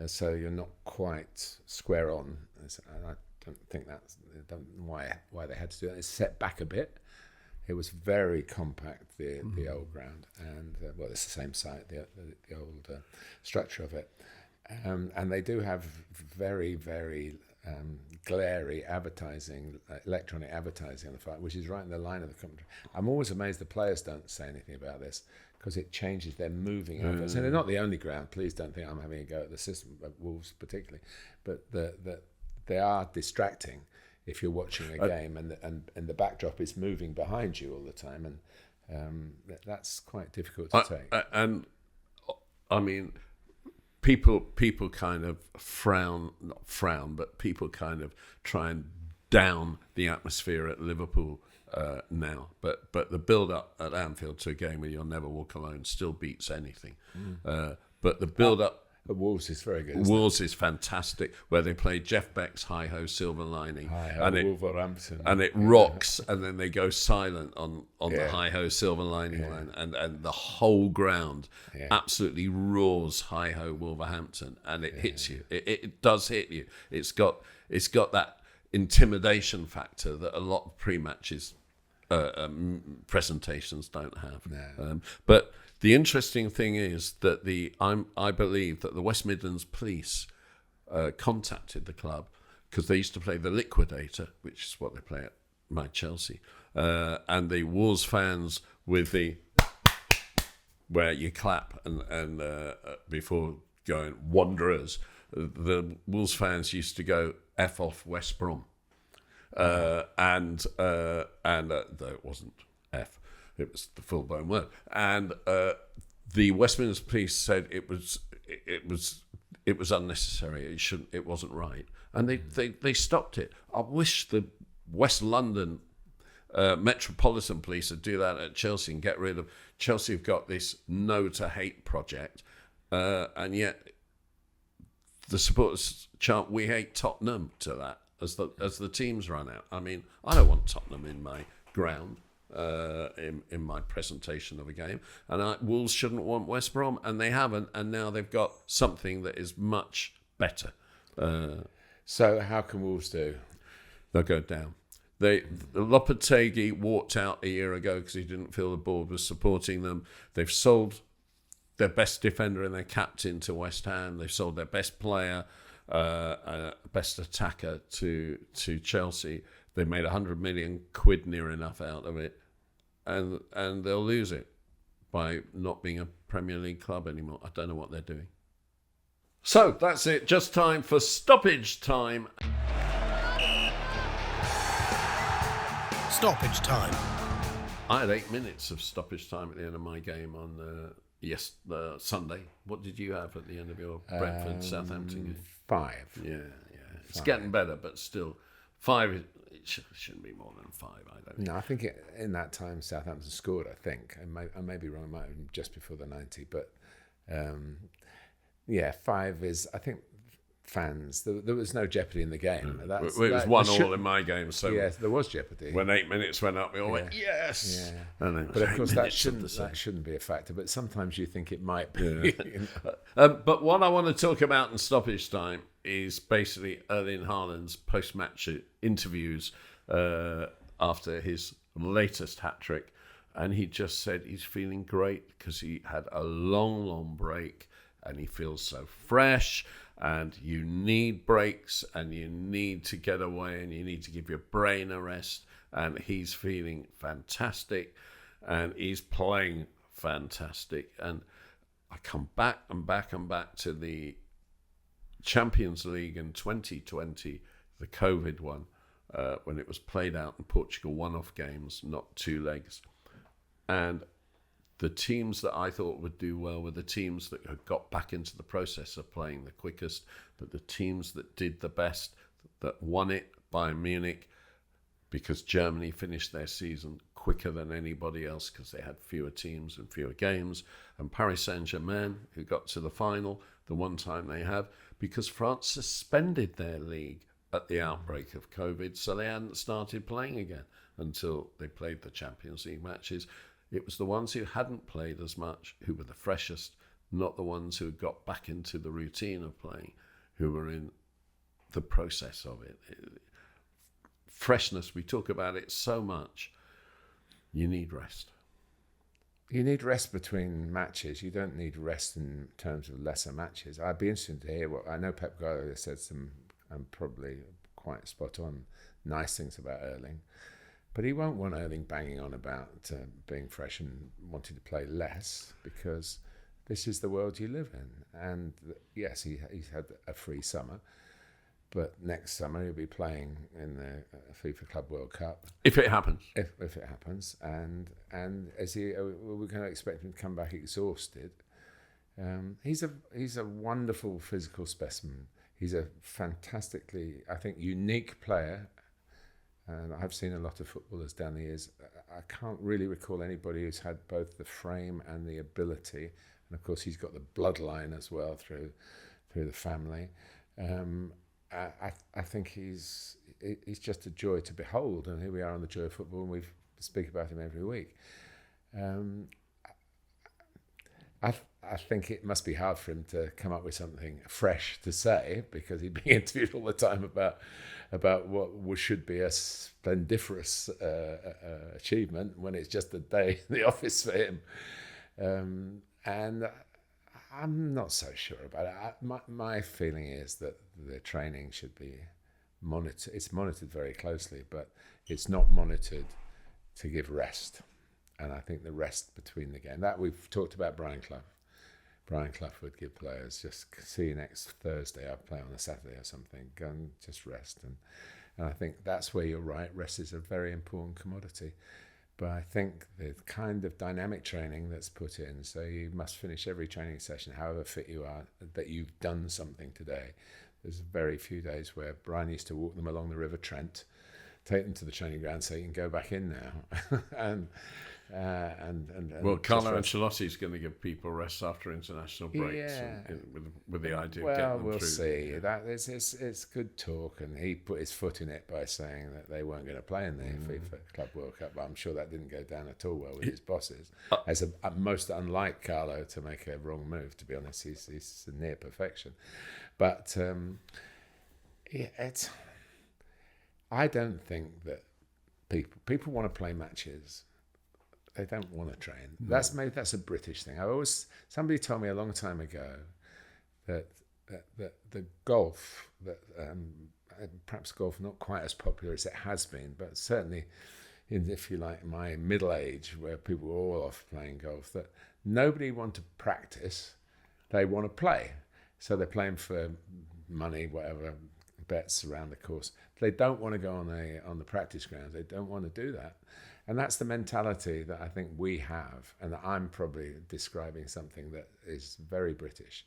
[SPEAKER 2] So you're not quite square on. I don't think don't know why they had to do that. It's set back a bit. It was very compact, the old ground, and it's the same site, the old structure of it, and they do have very, very glary advertising, electronic advertising on the front, which is right in the line of the commentary. I'm always amazed the players don't say anything about this, because it changes their moving efforts. And they're not the only ground. Please don't think I'm having a go at the system, at Wolves particularly. But they are distracting if you're watching a game and the backdrop is moving behind you all the time. And that's quite difficult to take.
[SPEAKER 1] And I mean, people kind of not frown, but people kind of try and down the atmosphere at Liverpool now, but the build-up at Anfield to a game where you'll never walk alone still beats anything. But the build-up
[SPEAKER 2] at Wolves is very good.
[SPEAKER 1] Wolves is fantastic, where they play Jeff Beck's Hi Ho Silver Lining,
[SPEAKER 2] Wolverhampton,
[SPEAKER 1] and it rocks, and then they go silent on the Hi Ho Silver Lining line, and the whole ground absolutely roars Hi Ho Wolverhampton, and it hits you. It does hit you. It's got that intimidation factor that a lot of pre-matches presentations don't have. But the interesting thing is that I believe that the West Midlands Police contacted the club, because they used to play the Liquidator, which is what they play at my Chelsea, and the Wolves fans with the where you clap and before going Wanderers, the Wolves fans used to go F off West Brom. And though it wasn't F, it was the full-blown word. And the West Midlands Police said it was unnecessary. It wasn't right, and they stopped it. I wish the West London Metropolitan Police would do that at Chelsea and get rid of. Chelsea have got this no to hate project, and yet the supporters chant "We hate Tottenham" to that as the teams run out. I mean, I don't want Tottenham in my ground, in my presentation of a game, and Wolves shouldn't want West Brom, and they haven't, and now they've got something that is much better.
[SPEAKER 2] So how can Wolves do?
[SPEAKER 1] They'll go down. Lopetegui walked out a year ago because he didn't feel the board was supporting them. They've sold their best defender and their captain to West Ham. They've sold their best player, best attacker to Chelsea. They made 100 million quid near enough out of it. and they'll lose it by not being a Premier League club anymore. I don't know what they're doing. So that's it. Just time for stoppage time.
[SPEAKER 4] Stoppage time.
[SPEAKER 1] I had 8 minutes of stoppage time at the end of my game on Sunday. What did you have at the end of your Brentford Southampton game?
[SPEAKER 2] 5.
[SPEAKER 1] Yeah. It's getting better, but still, 5. It shouldn't be more than 5. I don't.
[SPEAKER 2] No, I think in that time Southampton scored. I think I may be wrong. It might have been just before the 90, but 5 is. I think fans. There was no jeopardy in the game.
[SPEAKER 1] It was 1-1 in my game. So
[SPEAKER 2] yes, there was jeopody.
[SPEAKER 1] When 8 minutes went up, we all went yes.
[SPEAKER 2] Yeah.
[SPEAKER 1] And
[SPEAKER 2] but of course that shouldn't be a factor. But sometimes you think it might be.
[SPEAKER 1] Yeah. But what I want to talk about in stoppage time is basically Erling Haaland's post-match interviews after his latest hat-trick. And he just said he's feeling great because he had a long break and he feels so fresh. And you need breaks and you need to get away and you need to give your brain a rest. And he's feeling fantastic and he's playing fantastic. And I come back to the Champions League in 2020, the COVID one, when it was played out in Portugal, one-off games, not 2 legs. And the teams that I thought would do well were the teams that had got back into the process of playing the quickest, but the teams that did the best, that won it, Bayern Munich, because Germany finished their season quicker than anybody else because they had fewer teams and fewer games, and Paris Saint-Germain, who got to the final the one time they have, because France suspended their league at the outbreak of COVID, so they hadn't started playing again until they played the Champions League matches. It was the ones who hadn't played as much who were the freshest, not the ones who got back into the routine of playing, who were in the process of it. Freshness, we talk about it so much. You need rest.
[SPEAKER 2] You need rest between matches. You don't need rest in terms of lesser matches. I'd be interested to hear what I know. Pep Guardiola said some, probably quite spot on, nice things about Erling. But he won't want Erling banging on about being fresh and wanting to play less, because this is the world you live in. And yes, he's had a free summer, but next summer he'll be playing in the FIFA Club World Cup.
[SPEAKER 1] If it happens.
[SPEAKER 2] If it happens. And as we're going to expect him to come back exhausted. He's a wonderful physical specimen. He's a fantastically, I think, unique player. And I've seen a lot of footballers down the years. I can't really recall anybody who's had both the frame and the ability. And of course, he's got the bloodline as well through the family. I think he's just a joy to behold. And here we are on the Joy of Football, and we speak about him every week. I think it must be hard for him to come up with something fresh to say, because he's being interviewed all the time about what should be a splendiferous achievement when it's just a day in the office for him. And I'm not so sure about it. My feeling is that the training should be monitored. It's monitored very closely, but it's not monitored to give rest. And I think the rest between the game, that we've talked about Brian Clough. Brian Clough would give players, just see you next Thursday, I'll play on a Saturday or something, go and just rest. And I think that's where you're right, rest is a very important commodity. But I think the kind of dynamic training that's put in, so you must finish every training session, however fit you are, that you've done something today. There's very few days where Brian used to walk them along the River Trent, take them to the training ground so you can go back in now. and
[SPEAKER 1] well, Carlo Ancelotti's going to give people rest after international breaks, with the idea of getting them
[SPEAKER 2] we'll
[SPEAKER 1] through.
[SPEAKER 2] See. That it's good talk, and he put his foot in it by saying that they weren't going to play in the FIFA Club World Cup. But I'm sure that didn't go down at all well with his bosses. As a most unlike Carlo to make a wrong move, to be honest, he's near perfection. But I don't think that people want to play matches. They don't want to train. That's a British thing. Somebody told me a long time ago that the golf, that perhaps golf not quite as popular as it has been, but certainly if you like, my middle age, where people were all off playing golf, that nobody want to practice, they want to play. So they're playing for money, whatever, bets around the course. They don't want to go on the practice grounds. They don't want to do that. And that's the mentality that I think we have, and that I'm probably describing something that is very British,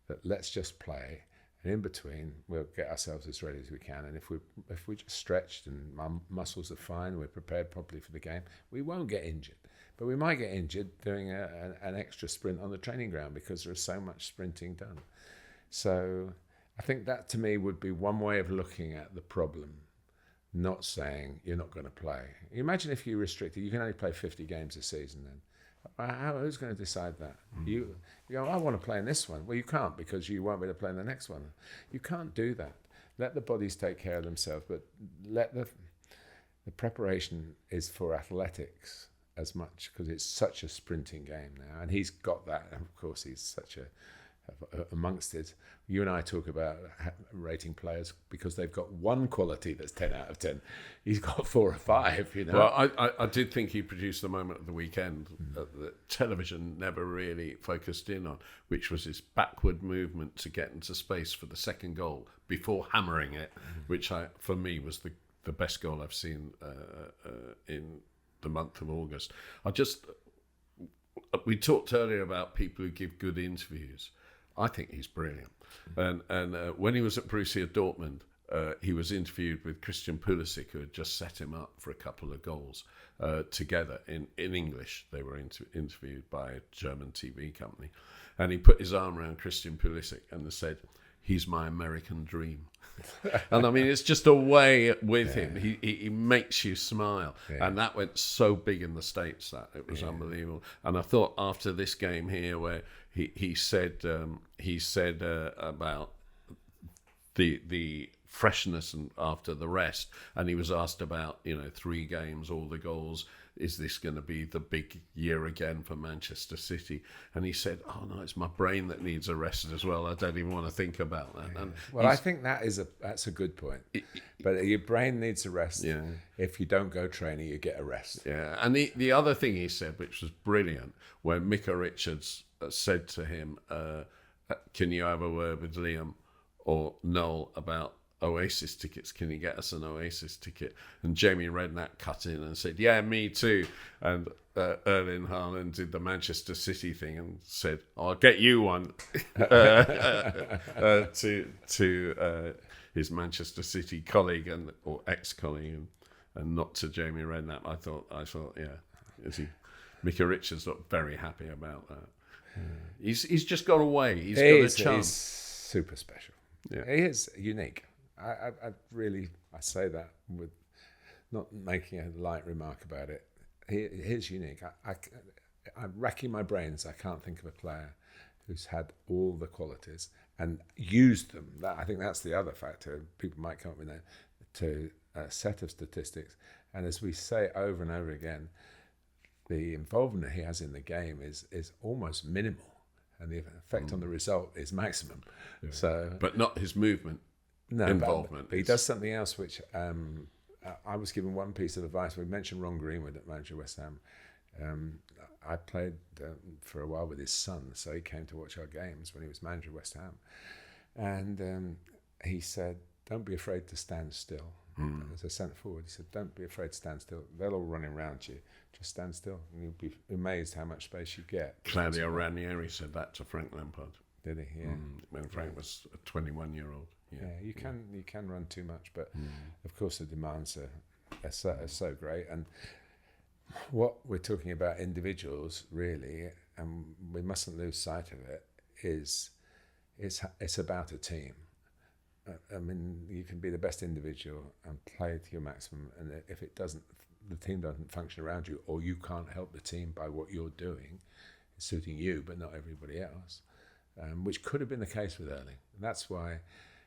[SPEAKER 2] that let's just play, and in between we'll get ourselves as ready as we can. And if we just stretched and our muscles are fine, we're prepared properly for the game, we won't get injured. But we might get injured doing an extra sprint on the training ground because there's so much sprinting done. So I think that to me would be one way of looking at the problem, not saying you're not going to play. Imagine if you restricted, you can only play 50 games a season then. Who's going to decide that? You go, I want to play in this one. Well, you can't, because you won't be able to play in the next one. You can't do that. Let the bodies take care of themselves, but let the preparation is for athletics as much, because it's such a sprinting game now. And he's got that. And of course, he's such amongst it. You and I talk about rating players because they've got one quality that's 10 out of 10. He's got 4 or 5, you know.
[SPEAKER 1] Well, I did think he produced the moment of the weekend that television never really focused in on, which was his backward movement to get into space for the second goal before hammering it, which for me was the best goal I've seen in the month of August. We talked earlier about people who give good interviews. I think he's brilliant. And when he was at Borussia Dortmund, he was interviewed with Christian Pulisic, who had just set him up for a couple of goals together in English. They were interviewed by a German TV company. And he put his arm around Christian Pulisic and said, "He's my American dream." And I mean, it's just a way with him. He makes you smile. Yeah. And that went so big in the States that it was unbelievable. And I thought after this game here, where he said about the freshness and after the rest, and he was asked about 3 games, all the goals. Is this going to be the big year again for Manchester City? And he said, "Oh no, it's my brain that needs a rest as well. I don't even want to think about that." And
[SPEAKER 2] well, I think that's a good point. But your brain needs a rest.
[SPEAKER 1] Yeah.
[SPEAKER 2] If you don't go training, you get a rest.
[SPEAKER 1] Yeah. And the other thing he said, which was brilliant, when Micah Richards said to him, "Can you have a word with Liam or Noel about Oasis tickets? Can you get us an Oasis ticket?" And Jamie Redknapp cut in and said, "Yeah, me too." And Erling Haaland did the Manchester City thing and said, "I'll get you one," to his Manchester City colleague or ex-colleague, and not to Jamie Redknapp. I thought, yeah, Micah Richards looked very happy about that. He's just got away. He's got a charm.
[SPEAKER 2] He's super special.
[SPEAKER 1] Yeah.
[SPEAKER 2] He is unique. I say that with not making a light remark about it. He is unique. I'm racking my brains. I can't think of a player who's had all the qualities and used them. I think that's the other factor. People might come up with a set of statistics, and as we say over and over again, the involvement he has in the game is almost minimal, and the effect on the result is maximum.
[SPEAKER 1] Yeah.
[SPEAKER 2] So,
[SPEAKER 1] but not his movement. Involvement.
[SPEAKER 2] But he does something else which I was given one piece of advice. We mentioned Ron Greenwood at manager West Ham. I played for a while with his son, so he came to watch our games when he was manager of West Ham. And he said, "Don't be afraid to stand still." As a centre forward, he said, "Don't be afraid to stand still. They're all running around you. Just stand still, and you'll be amazed how much space you get."
[SPEAKER 1] Claudio Ranieri said that to Frank Lampard.
[SPEAKER 2] Did he? Yeah.
[SPEAKER 1] When Frank was a 21-year-old.
[SPEAKER 2] Yeah, you can run too much, but of course the demands are so great. And what we're talking about, individuals really, and we mustn't lose sight of it, is it's about a team. I mean, you can be the best individual and play to your maximum, and if the team doesn't function around you, or you can't help the team by what you're doing, it's suiting you but not everybody else, which could have been the case with Erling. And that's why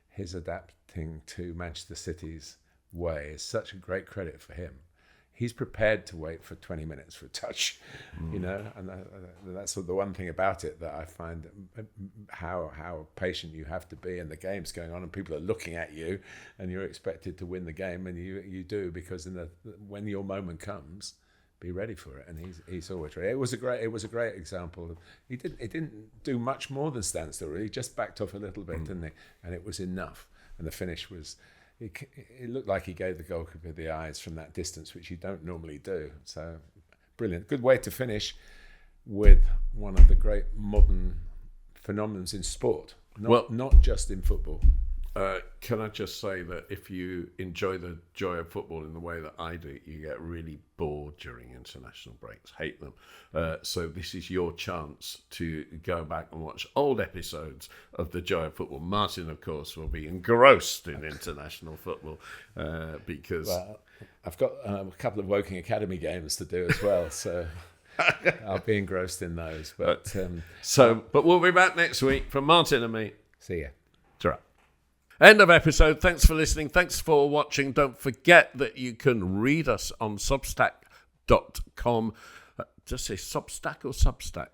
[SPEAKER 2] his adapting to Manchester City's way is such a great credit for him. he's prepared to wait for 20 minutes for a touch, you know, and that's the one thing about it that I find, how patient you have to be, and the game's going on and people are looking at you and you're expected to win the game, and you do, because when your moment comes, be ready for it. And he's always ready. It was a great example. He didn't do much more than stand still, really. He just backed off a little bit, didn't he? And it was enough. And the finish was, it looked like he gave the goalkeeper the eyes from that distance, which you don't normally do. So brilliant. Good way to finish with one of the great modern phenomenons in sport, not just in football.
[SPEAKER 1] Can I just say that if you enjoy the joy of football in the way that I do, you get really bored during international breaks, hate them. So this is your chance to go back and watch old episodes of the joy of football. Martin, of course, will be engrossed in international football because...
[SPEAKER 2] Well, I've got a couple of Woking Academy games to do as well, so... I'll be engrossed in those. But
[SPEAKER 1] we'll be back next week from Martin and me.
[SPEAKER 2] See ya.
[SPEAKER 1] Ta-ra. End of episode. Thanks for listening. Thanks for watching. Don't forget that you can read us on substack.com. Just say Substack or Substack?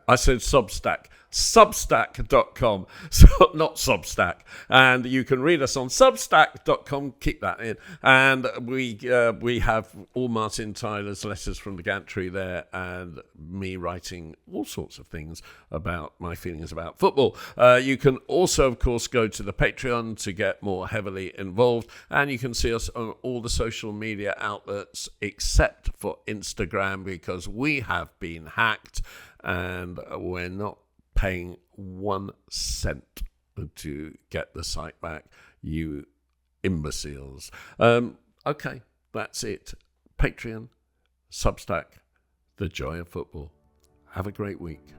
[SPEAKER 1] I said Substack. Substack.com, so not Substack. And you can read us on Substack.com. Keep that in. And we have all Martin Tyler's letters from the Gantry there, and me writing all sorts of things about my feelings about football. You can also, of course, go to the Patreon to get more heavily involved, and you can see us on all the social media outlets except for Instagram, because we have been hacked and we're not paying 1 cent to get the site back, you imbeciles. Okay, that's it. Patreon, Substack, the joy of football. Have a great week.